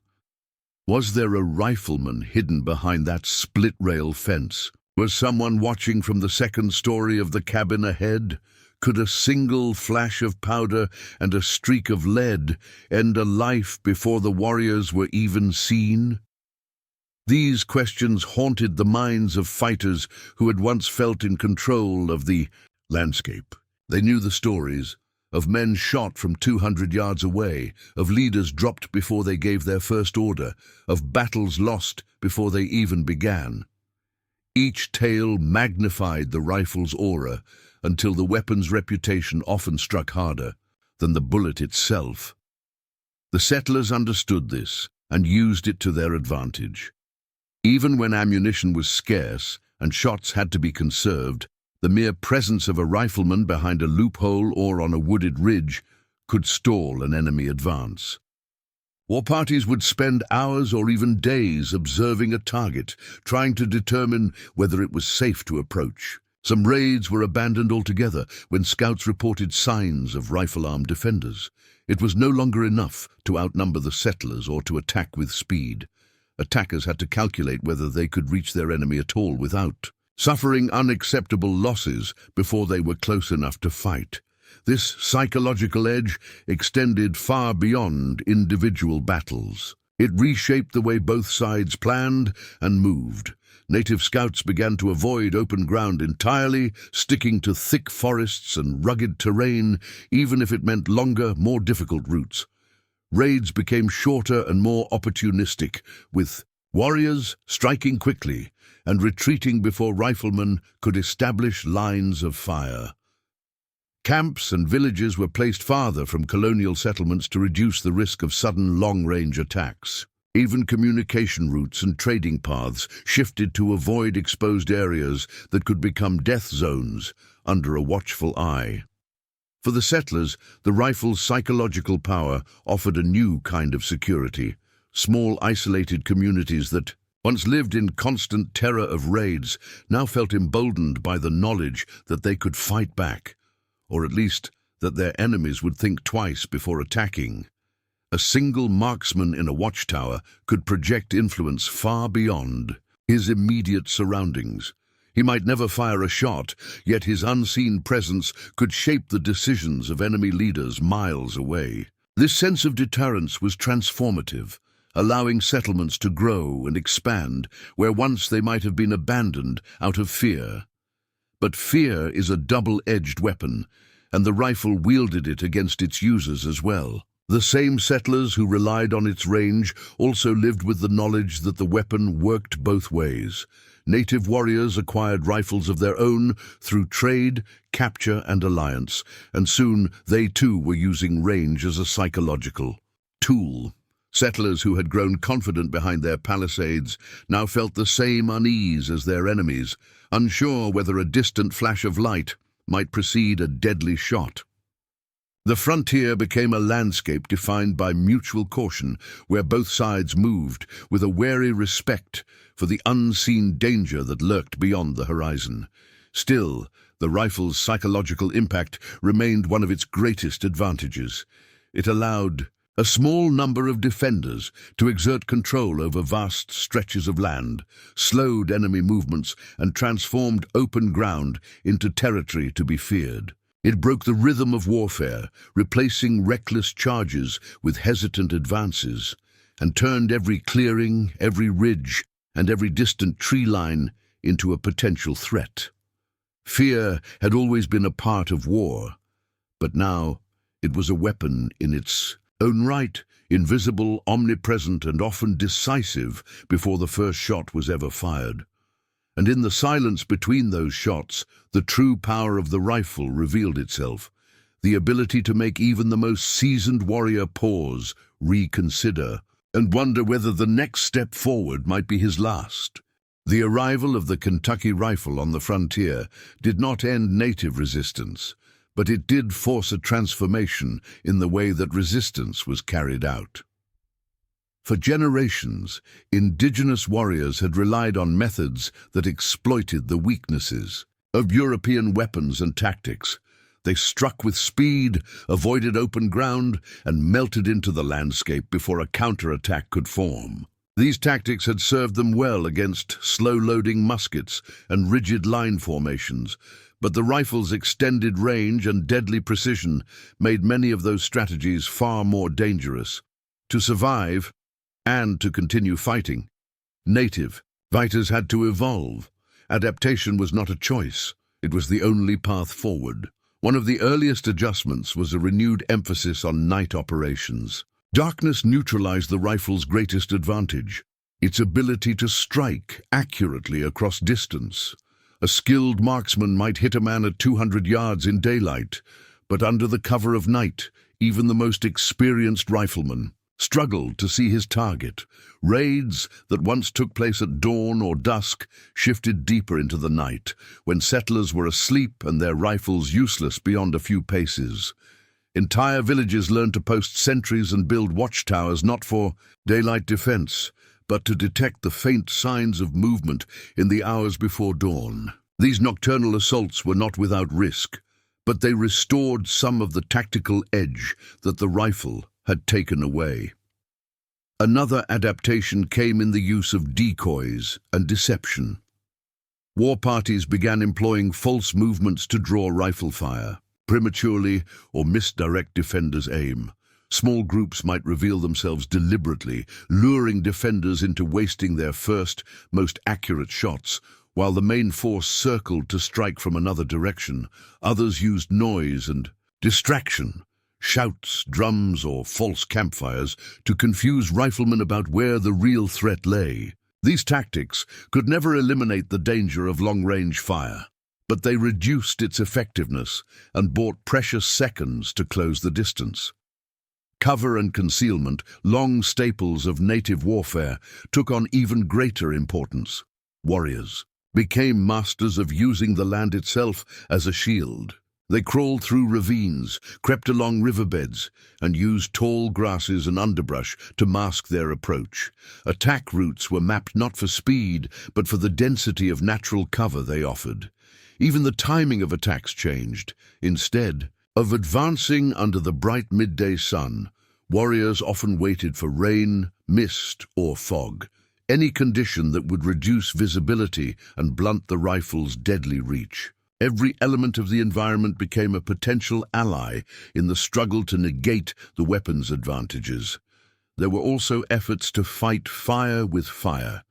S1: Was there a rifleman hidden behind that split-rail fence? Was someone watching from the second story of the cabin ahead? Could a single flash of powder and a streak of lead end a life before the warriors were even seen? These questions haunted the minds of fighters who had once felt in control of the landscape. They knew the stories of men shot from 200 yards away, of leaders dropped before they gave their first order, of battles lost before they even began. Each tale magnified the rifle's aura until the weapon's reputation often struck harder than the bullet itself. The settlers understood this and used it to their advantage. Even when ammunition was scarce and shots had to be conserved, the mere presence of a rifleman behind a loophole or on a wooded ridge could stall an enemy advance. War parties would spend hours or even days observing a target, trying to determine whether it was safe to approach. Some raids were abandoned altogether when scouts reported signs of rifle-armed defenders. It was no longer enough to outnumber the settlers or to attack with speed. Attackers had to calculate whether they could reach their enemy at all without suffering unacceptable losses before they were close enough to fight. This psychological edge extended far beyond individual battles. It reshaped the way both sides planned and moved. Native scouts began to avoid open ground entirely, sticking to thick forests and rugged terrain, even if it meant longer, more difficult routes. Raids became shorter and more opportunistic, with warriors striking quickly and retreating before riflemen could establish lines of fire. Camps and villages were placed farther from colonial settlements to reduce the risk of sudden long-range attacks. Even communication routes and trading paths shifted to avoid exposed areas that could become death zones under a watchful eye. For the settlers, the rifle's psychological power offered a new kind of security. Small, isolated communities that once lived in constant terror of raids now felt emboldened by the knowledge that they could fight back, or at least that their enemies would think twice before attacking. A single marksman in a watchtower could project influence far beyond his immediate surroundings. He might never fire a shot, yet his unseen presence could shape the decisions of enemy leaders miles away. This sense of deterrence was transformative, allowing settlements to grow and expand where once they might have been abandoned out of fear. But fear is a double-edged weapon, and the rifle wielded it against its users as well. The same settlers who relied on its range also lived with the knowledge that the weapon worked both ways. Native warriors acquired rifles of their own through trade, capture, and alliance, and soon they too were using range as a psychological tool. Settlers who had grown confident behind their palisades now felt the same unease as their enemies, unsure whether a distant flash of light might precede a deadly shot. The frontier became a landscape defined by mutual caution, where both sides moved with a wary respect for the unseen danger that lurked beyond the horizon. Still, the rifle's psychological impact remained one of its greatest advantages. It allowed a small number of defenders to exert control over vast stretches of land, slowed enemy movements, and transformed open ground into territory to be feared. It broke the rhythm of warfare, replacing reckless charges with hesitant advances, and turned every clearing, every ridge, and every distant tree line into a potential threat. Fear had always been a part of war, but now it was a weapon in its own right, invisible, omnipresent, and often decisive before the first shot was ever fired. And in the silence between those shots, the true power of the rifle revealed itself, the ability to make even the most seasoned warrior pause, reconsider, and wonder whether the next step forward might be his last. The arrival of the Kentucky rifle on the frontier did not end native resistance, but it did force a transformation in the way that resistance was carried out. For generations, indigenous warriors had relied on methods that exploited the weaknesses of European weapons and tactics. They struck with speed, avoided open ground, and melted into the landscape before a counterattack could form. These tactics had served them well against slow-loading muskets and rigid line formations, but the rifle's extended range and deadly precision made many of those strategies far more dangerous. To survive, and to continue fighting, native fighters had to evolve. Adaptation was not a choice, it was the only path forward. One of the earliest adjustments was a renewed emphasis on night operations. Darkness neutralized the rifle's greatest advantage, its ability to strike accurately across distance. A skilled marksman might hit a man at 200 yards in daylight, but under the cover of night, even the most experienced rifleman struggled to see his target. Raids that once took place at dawn or dusk shifted deeper into the night, when settlers were asleep and their rifles useless beyond a few paces. Entire villages learned to post sentries and build watchtowers not for daylight defense, but to detect the faint signs of movement in the hours before dawn. These nocturnal assaults were not without risk, but they restored some of the tactical edge that the rifle had taken away. Another adaptation came in the use of decoys and deception. War parties began employing false movements to draw rifle fire, prematurely or misdirect defenders' aim. Small groups might reveal themselves deliberately, luring defenders into wasting their first, most accurate shots, while the main force circled to strike from another direction. Others used noise and distraction, shouts, drums, or false campfires to confuse riflemen about where the real threat lay. These tactics could never eliminate the danger of long-range fire, but they reduced its effectiveness and bought precious seconds to close the distance. Cover and concealment, long staples of native warfare, took on even greater importance. Warriors became masters of using the land itself as a shield. They crawled through ravines, crept along riverbeds, and used tall grasses and underbrush to mask their approach. Attack routes were mapped not for speed, but for the density of natural cover they offered. Even the timing of attacks changed. Instead of advancing under the bright midday sun, warriors often waited for rain, mist, or fog, any condition that would reduce visibility and blunt the rifle's deadly reach. Every element of the environment became a potential ally in the struggle to negate the weapon's advantages. There were also efforts to fight fire with fire.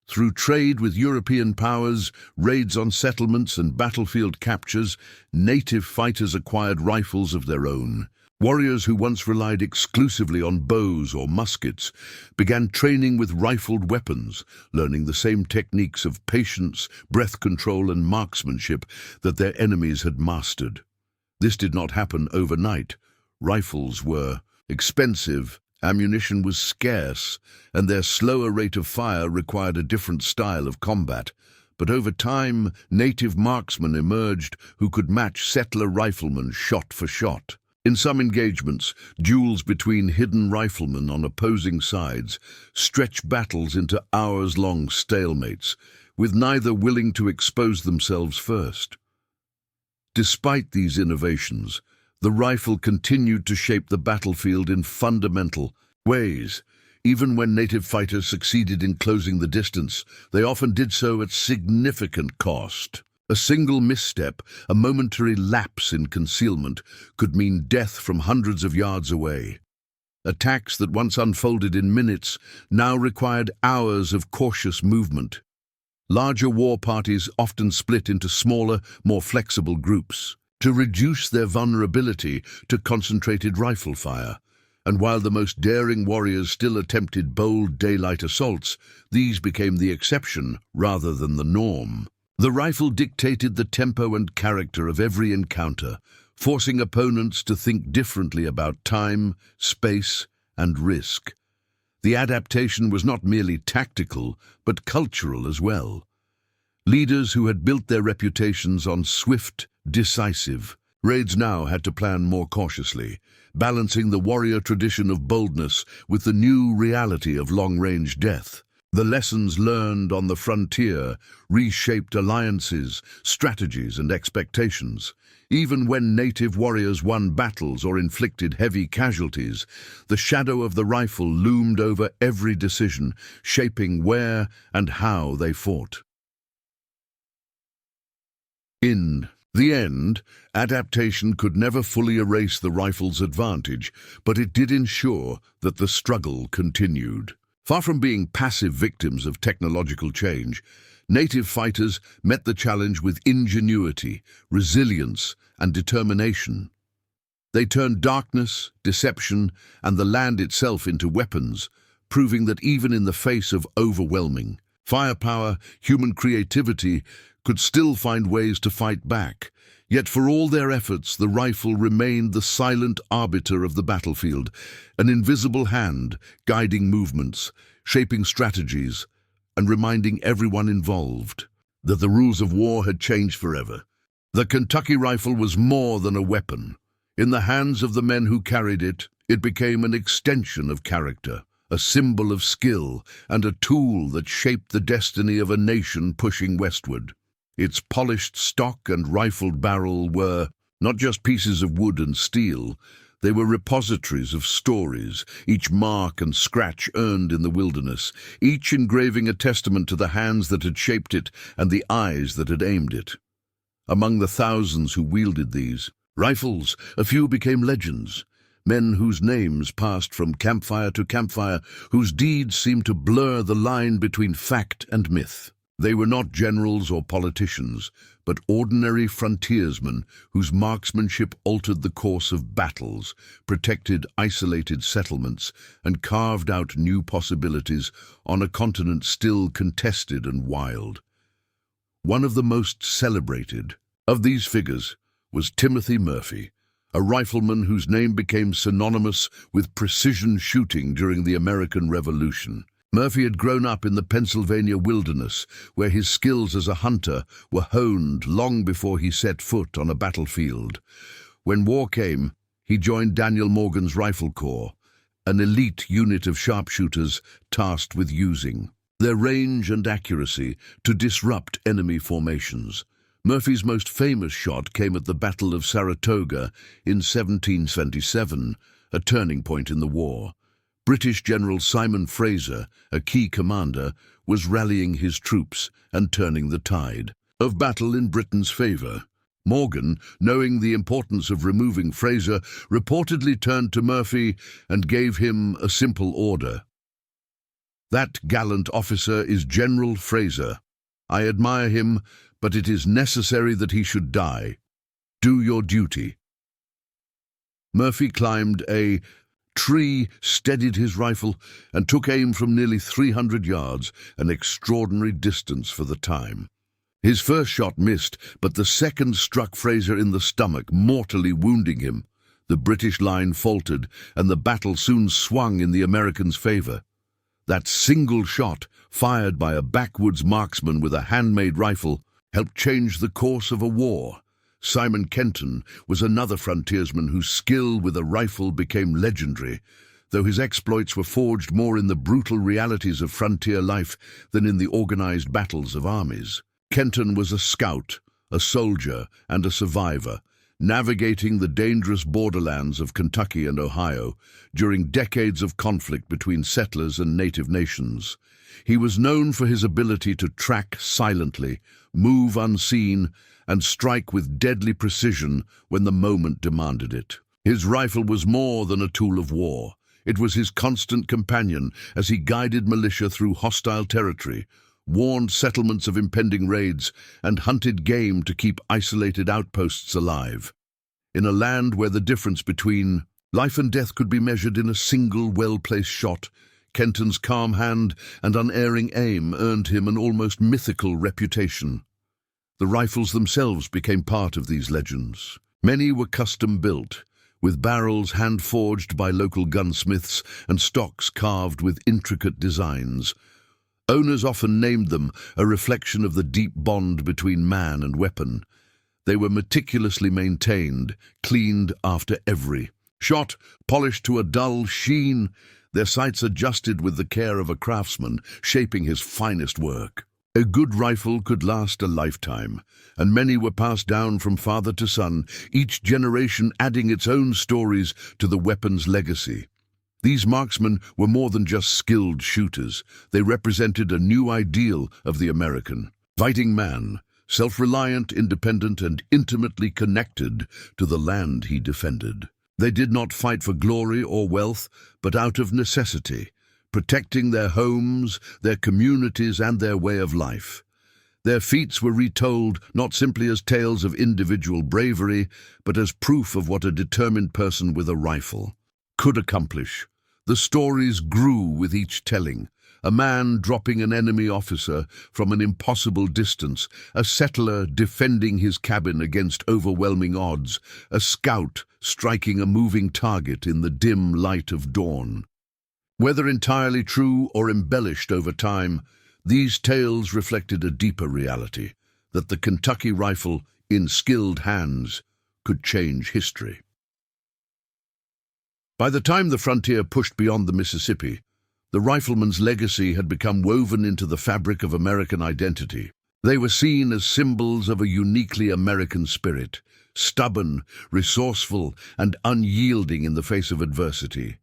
S1: Through trade with European powers, raids on settlements, and battlefield captures, native fighters acquired rifles of their own. Warriors who once relied exclusively on bows or muskets began training with rifled weapons, learning the same techniques of patience, breath control, and marksmanship that their enemies had mastered. This did not happen overnight. Rifles were expensive, ammunition was scarce, and their slower rate of fire required a different style of combat. But over time, native marksmen emerged who could match settler riflemen shot for shot. In some engagements, duels between hidden riflemen on opposing sides stretched battles into hours-long stalemates, with neither willing to expose themselves first. Despite these innovations, the rifle continued to shape the battlefield in fundamental ways. Even when native fighters succeeded in closing the distance, they often did so at significant cost. A single misstep, a momentary lapse in concealment, could mean death from hundreds of yards away. Attacks that once unfolded in minutes now required hours of cautious movement. Larger war parties often split into smaller, more flexible groups to reduce their vulnerability to concentrated rifle fire. And while the most daring warriors still attempted bold daylight assaults, these became the exception rather than the norm. The rifle dictated the tempo and character of every encounter, forcing opponents to think differently about time, space, and risk. The adaptation was not merely tactical, but cultural as well. Leaders who had built their reputations on swift, decisive raids now had to plan more cautiously, balancing the warrior tradition of boldness with the new reality of long-range death. The lessons learned on the frontier reshaped alliances, strategies, and expectations. Even when native warriors won battles or inflicted heavy casualties, the shadow of the rifle loomed over every decision, shaping where and how they fought. In the end, adaptation could never fully erase the rifle's advantage, but it did ensure that the struggle continued. Far from being passive victims of technological change, native fighters met the challenge with ingenuity, resilience, and determination. They turned darkness, deception, and the land itself into weapons, proving that even in the face of overwhelming firepower, human creativity could still find ways to fight back. Yet for all their efforts, the rifle remained the silent arbiter of the battlefield, an invisible hand guiding movements, shaping strategies, and reminding everyone involved that the rules of war had changed forever. The Kentucky rifle was more than a weapon. In the hands of the men who carried it, it became an extension of character, a symbol of skill, and a tool that shaped the destiny of a nation pushing westward. Its polished stock and rifled barrel were not just pieces of wood and steel, they were repositories of stories, each mark and scratch earned in the wilderness, each engraving a testament to the hands that had shaped it and the eyes that had aimed it. Among the thousands who wielded these rifles, a few became legends, men whose names passed from campfire to campfire, whose deeds seemed to blur the line between fact and myth. They were not generals or politicians, but ordinary frontiersmen whose marksmanship altered the course of battles, protected isolated settlements, and carved out new possibilities on a continent still contested and wild. One of the most celebrated of these figures was Timothy Murphy, a rifleman whose name became synonymous with precision shooting during the American Revolution. Murphy had grown up in the Pennsylvania wilderness, where his skills as a hunter were honed long before he set foot on a battlefield. When war came, he joined Daniel Morgan's Rifle Corps, an elite unit of sharpshooters tasked with using their range and accuracy to disrupt enemy formations. Murphy's most famous shot came at the Battle of Saratoga in 1777, a turning point in the war. British General Simon Fraser, a key commander, was rallying his troops and turning the tide of battle in Britain's favor. Morgan, knowing the importance of removing Fraser, reportedly turned to Murphy and gave him a simple order. "That gallant officer is General Fraser. I admire him, but it is necessary that he should die. Do your duty." Murphy climbed a tree, steadied his rifle, and took aim from nearly 300 yards, an extraordinary distance for the time. His first shot missed, but the second struck Fraser in the stomach, mortally wounding him. The British line faltered, and the battle soon swung in the Americans' favor. That single shot, fired by a backwoods marksman with a handmade rifle, helped change the course of a war. Simon Kenton was another frontiersman whose skill with a rifle became legendary, though his exploits were forged more in the brutal realities of frontier life than in the organized battles of armies. Kenton was a scout, a soldier, and a survivor, navigating the dangerous borderlands of Kentucky and Ohio during decades of conflict between settlers and native nations. He was known for his ability to track silently, move unseen, and strike with deadly precision when the moment demanded it. His rifle was more than a tool of war. It was his constant companion as he guided militia through hostile territory, warned settlements of impending raids, and hunted game to keep isolated outposts alive. In a land where the difference between life and death could be measured in a single well-placed shot, Kenton's calm hand and unerring aim earned him an almost mythical reputation. The rifles themselves became part of these legends. Many were custom-built, with barrels hand-forged by local gunsmiths and stocks carved with intricate designs. Owners often named them a reflection of the deep bond between man and weapon. They were meticulously maintained, cleaned after every shot, polished to a dull sheen. their sights adjusted with the care of a craftsman, shaping his finest work. A good rifle could last a lifetime, and many were passed down from father to son, each generation adding its own stories to the weapon's legacy. These marksmen were more than just skilled shooters. They represented a new ideal of the American fighting man, self-reliant, independent, and intimately connected to the land he defended. They did not fight for glory or wealth, but out of necessity, protecting their homes, their communities, and their way of life. Their feats were retold not simply as tales of individual bravery, but as proof of what a determined person with a rifle could accomplish. The stories grew with each telling. A man dropping an enemy officer from an impossible distance, a settler defending his cabin against overwhelming odds, a scout striking a moving target in the dim light of dawn. Whether entirely true or embellished over time, these tales reflected a deeper reality, that the Kentucky rifle, in skilled hands, could change history. By the time the frontier pushed beyond the Mississippi, the rifleman's legacy had become woven into the fabric of American identity. They were seen as symbols of a uniquely American spirit, stubborn, resourceful, and unyielding in the face of adversity.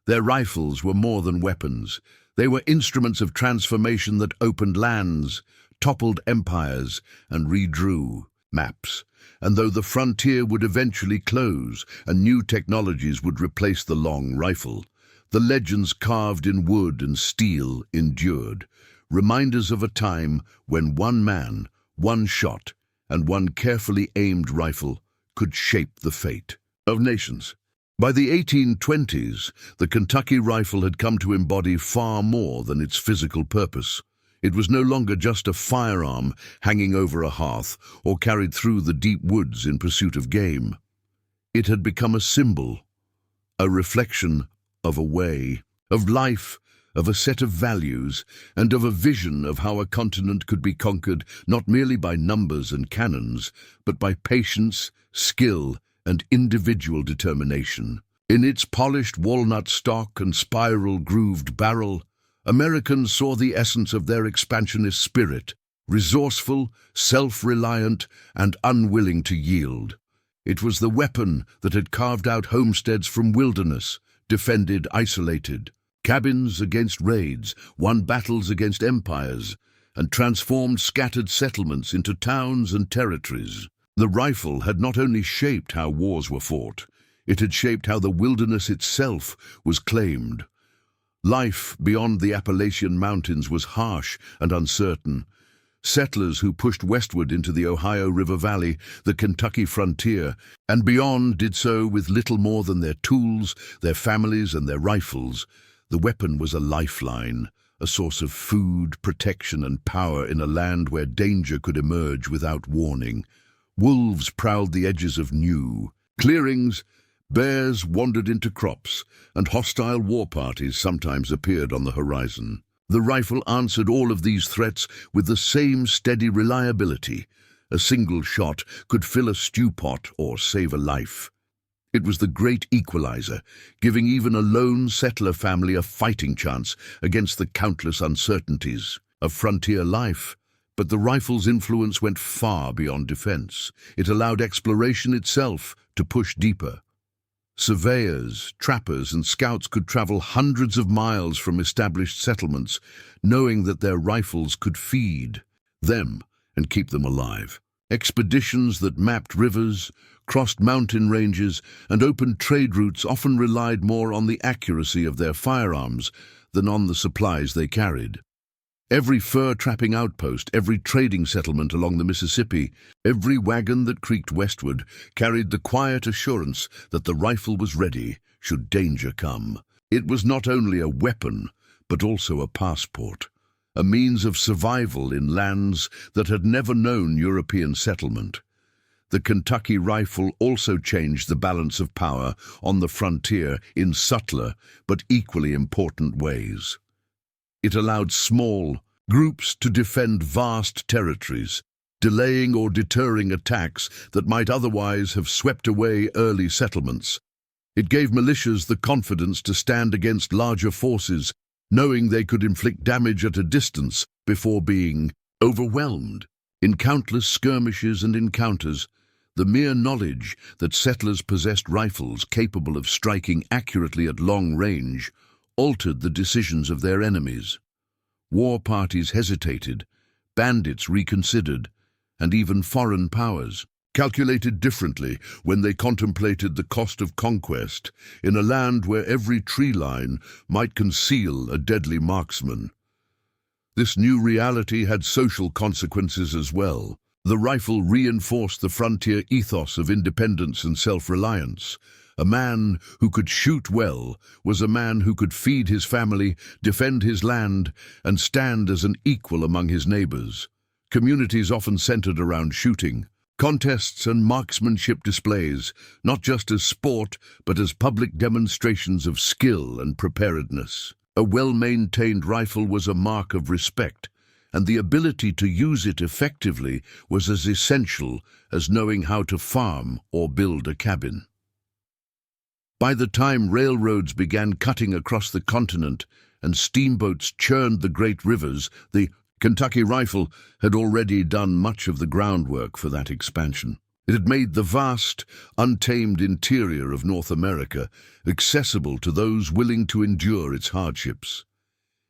S1: Their rifles were more than weapons. They were instruments of transformation that opened lands, toppled empires, and redrew maps. And though the frontier would eventually close and new technologies would replace the long rifle, the legends carved in wood and steel endured, reminders of a time when one man, one shot, and one carefully aimed rifle could shape the fate of nations. By the 1820s, the Kentucky rifle had come to embody far more than its physical purpose. It was no longer just a firearm hanging over a hearth or carried through the deep woods in pursuit of game. It had become a symbol, a reflection of a way, of life, of a set of values, and of a vision of how a continent could be conquered not merely by numbers and cannons, but by patience, skill, and individual determination. In its polished walnut stock and spiral-grooved barrel, Americans saw the essence of their expansionist spirit, resourceful, self-reliant, and unwilling to yield. It was the weapon that had carved out homesteads from wilderness, defended isolated cabins against raids, won battles against empires, and transformed scattered settlements into towns and territories. The rifle had not only shaped how wars were fought, it had shaped how the wilderness itself was claimed. Life beyond the Appalachian mountains was harsh and uncertain. Settlers who pushed westward into the Ohio River Valley, the Kentucky frontier, and beyond did so with little more than their tools, their families, and their rifles. The weapon was a lifeline, a source of food, protection, and power in a land where danger could emerge without warning. Wolves prowled the edges of new clearings, bears wandered into crops, and hostile war parties sometimes appeared on the horizon. The rifle answered all of these threats with the same steady reliability. A single shot could fill a stew pot or save a life. It was the great equalizer, giving even a lone settler family a fighting chance against the countless uncertainties of frontier life. But the rifle's influence went far beyond defense. It allowed exploration itself to push deeper. Surveyors, trappers, and scouts could travel hundreds of miles from established settlements, knowing that their rifles could feed them and keep them alive. Expeditions that mapped rivers, crossed mountain ranges, and opened trade routes often relied more on the accuracy of their firearms than on the supplies they carried. Every fur-trapping outpost, every trading settlement along the Mississippi, every wagon that creaked westward carried the quiet assurance that the rifle was ready should danger come. It was not only a weapon, but also a passport, a means of survival in lands that had never known European settlement. The Kentucky rifle also changed the balance of power on the frontier in subtler but equally important ways. It allowed small groups to defend vast territories, delaying or deterring attacks that might otherwise have swept away early settlements. It gave militias the confidence to stand against larger forces, knowing they could inflict damage at a distance before being overwhelmed. In countless skirmishes and encounters, the mere knowledge that settlers possessed rifles capable of striking accurately at long range altered the decisions of their enemies. War parties hesitated, bandits reconsidered, and even foreign powers calculated differently when they contemplated the cost of conquest in a land where every tree line might conceal a deadly marksman. This new reality had social consequences as well. The rifle reinforced the frontier ethos of independence and self-reliance. A man who could shoot well was a man who could feed his family, defend his land, and stand as an equal among his neighbors. Communities often centered around shooting. Contests and marksmanship displays, not just as sport, but as public demonstrations of skill and preparedness. A well-maintained rifle was a mark of respect, and the ability to use it effectively was as essential as knowing how to farm or build a cabin. By the time railroads began cutting across the continent and steamboats churned the great rivers, the Kentucky rifle had already done much of the groundwork for that expansion. It had made the vast, untamed interior of North America accessible to those willing to endure its hardships.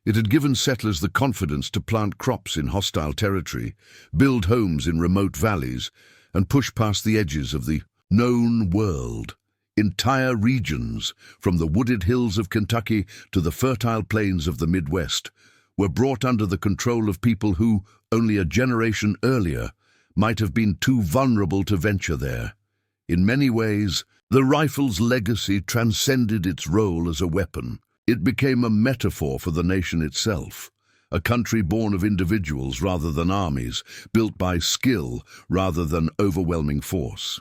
S1: It had given settlers the confidence to plant crops in hostile territory, build homes in remote valleys, and push past the edges of the known world. Entire regions, from the wooded hills of Kentucky to the fertile plains of the Midwest, were brought under the control of people who, only a generation earlier, might have been too vulnerable to venture there. In many ways, the rifle's legacy transcended its role as a weapon. It became a metaphor for the nation itself, a country born of individuals rather than armies, built by skill rather than overwhelming force.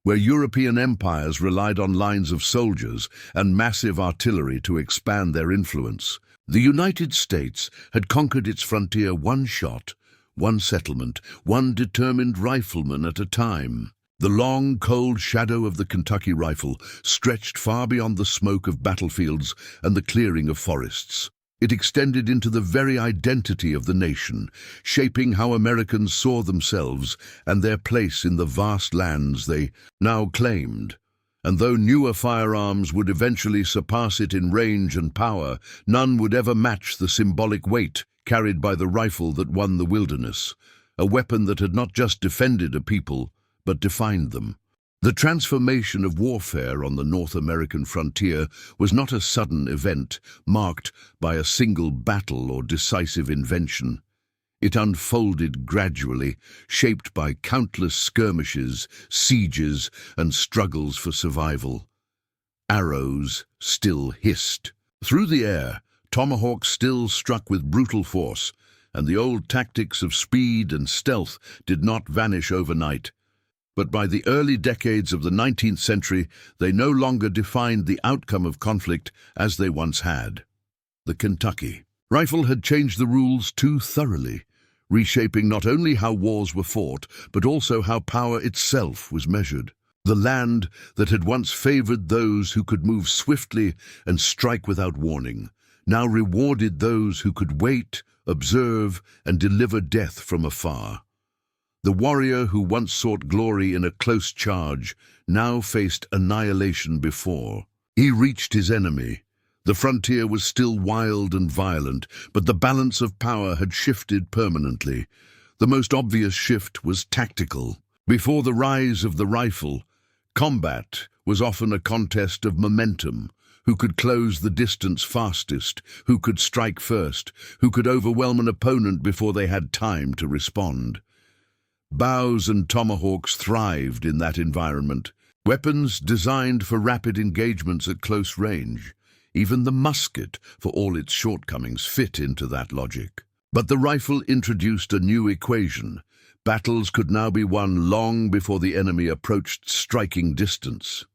S1: Where European empires relied on lines of soldiers and massive artillery to expand their influence, the United States had conquered its frontier one shot, one settlement, one determined rifleman at a time. The long, cold shadow of the Kentucky rifle stretched far beyond the smoke of battlefields and the clearing of forests. It extended into the very identity of the nation, shaping how Americans saw themselves and their place in the vast lands they now claimed. And though newer firearms would eventually surpass it in range and power, none would ever match the symbolic weight carried by the rifle that won the wilderness, a weapon that had not just defended a people, but defined them. The transformation of warfare on the North American frontier was not a sudden event marked by a single battle or decisive invention. It unfolded gradually, shaped by countless skirmishes, sieges, and struggles for survival. Arrows still hissed. Through the air, tomahawks still struck with brutal force, and the old tactics of speed and stealth did not vanish overnight. But by the early decades of the 19th century, they no longer defined the outcome of conflict as they once had. The Kentucky rifle had changed the rules too thoroughly, reshaping not only how wars were fought, but also how power itself was measured. The land that had once favored those who could move swiftly and strike without warning, now rewarded those who could wait, observe, and deliver death from afar. The warrior who once sought glory in a close charge now faced annihilation before. He reached his enemy. The frontier was still wild and violent, but the balance of power had shifted permanently. The most obvious shift was tactical. Before the rise of the rifle, combat was often a contest of momentum. Who could close the distance fastest, who could strike first, who could overwhelm an opponent before they had time to respond. Bows and tomahawks thrived in that environment, weapons designed for rapid engagements at close range. Even the musket, for all its shortcomings, fit into that logic. But the rifle introduced a new equation. Battles could now be won long before the enemy approached striking distance.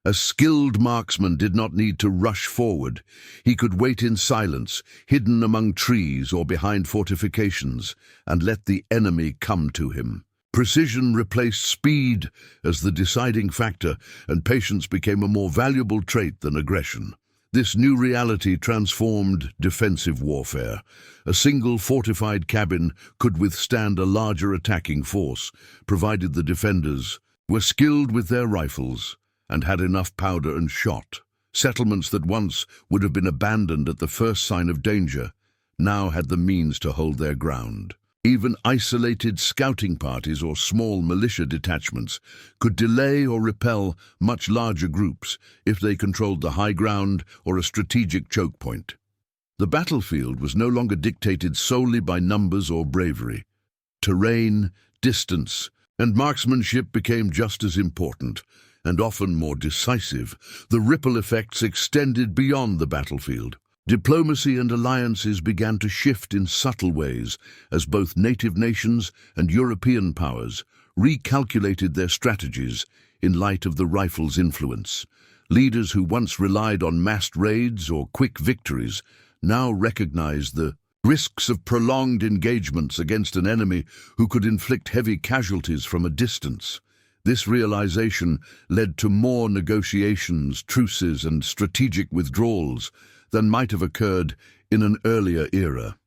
S1: A skilled marksman did not need to rush forward. He could wait in silence, hidden among trees or behind fortifications, and let the enemy come to him. Precision replaced speed as the deciding factor, and patience became a more valuable trait than aggression. This new reality transformed defensive warfare. A single fortified cabin could withstand a larger attacking force, provided the defenders were skilled with their rifles and had enough powder and shot. Settlements that once would have been abandoned at the first sign of danger now had the means to hold their ground. Even isolated scouting parties or small militia detachments could delay or repel much larger groups if they controlled the high ground or a strategic choke point. The battlefield was no longer dictated solely by numbers or bravery. Terrain, distance, and marksmanship became just as important, and often more decisive. The ripple effects extended beyond the battlefield. Diplomacy and alliances began to shift in subtle ways as both native nations and European powers recalculated their strategies in light of the rifle's influence. Leaders who once relied on massed raids or quick victories now recognized the risks of prolonged engagements against an enemy who could inflict heavy casualties from a distance. This realization led to more negotiations, truces, and strategic withdrawals than might have occurred in an earlier era.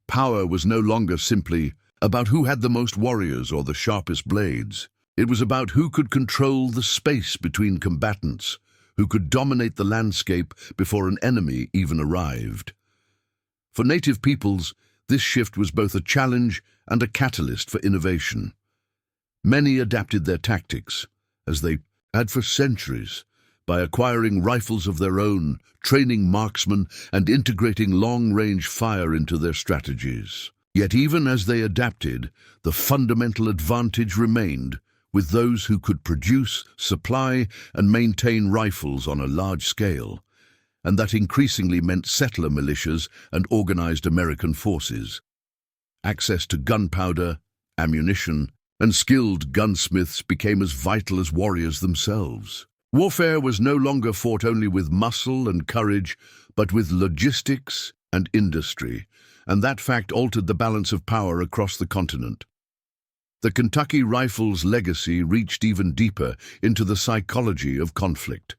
S1: Power was no longer simply about who had the most warriors or the sharpest blades. It was about who could control the space between combatants, who could dominate the landscape before an enemy even arrived. For native peoples, this shift was both a challenge and a catalyst for innovation. Many adapted their tactics, as they had for centuries, by acquiring rifles of their own, training marksmen, and integrating long-range fire into their strategies. Yet even as they adapted, the fundamental advantage remained with those who could produce, supply, and maintain rifles on a large scale, and that increasingly meant settler militias and organized American forces. Access to gunpowder, ammunition, and skilled gunsmiths became as vital as warriors themselves. Warfare was no longer fought only with muscle and courage, but with logistics and industry, and that fact altered the balance of power across the continent. The Kentucky Rifle's legacy reached even deeper into the psychology of conflict.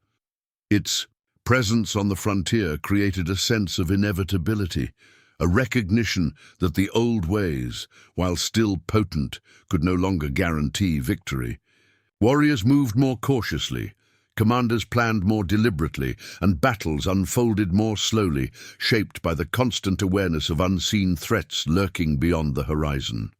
S1: Its presence on the frontier created a sense of inevitability, a recognition that the old ways, while still potent, could no longer guarantee victory. Warriors moved more cautiously, commanders planned more deliberately, and battles unfolded more slowly, shaped by the constant awareness of unseen threats lurking beyond the horizon.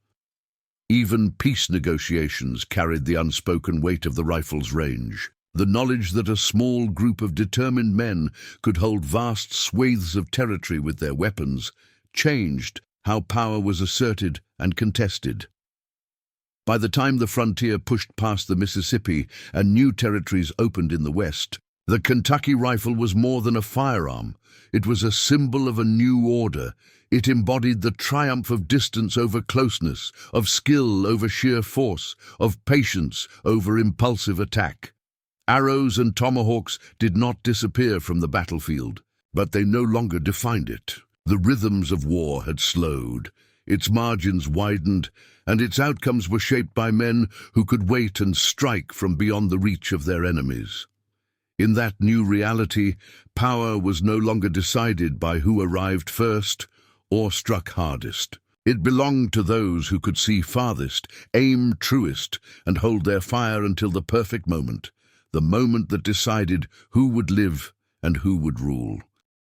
S1: Even peace negotiations carried the unspoken weight of the rifle's range. The knowledge that a small group of determined men could hold vast swathes of territory with their weapons changed how power was asserted and contested. By the time the frontier pushed past the Mississippi and new territories opened in the West, the Kentucky rifle was more than a firearm. It was a symbol of a new order. It embodied the triumph of distance over closeness, of skill over sheer force, of patience over impulsive attack. Arrows and tomahawks did not disappear from the battlefield, but they no longer defined it. The rhythms of war had slowed, its margins widened, and its outcomes were shaped by men who could wait and strike from beyond the reach of their enemies. In that new reality, power was no longer decided by who arrived first or struck hardest. It belonged to those who could see farthest, aim truest, and hold their fire until the perfect moment, the moment that decided who would live and who would rule.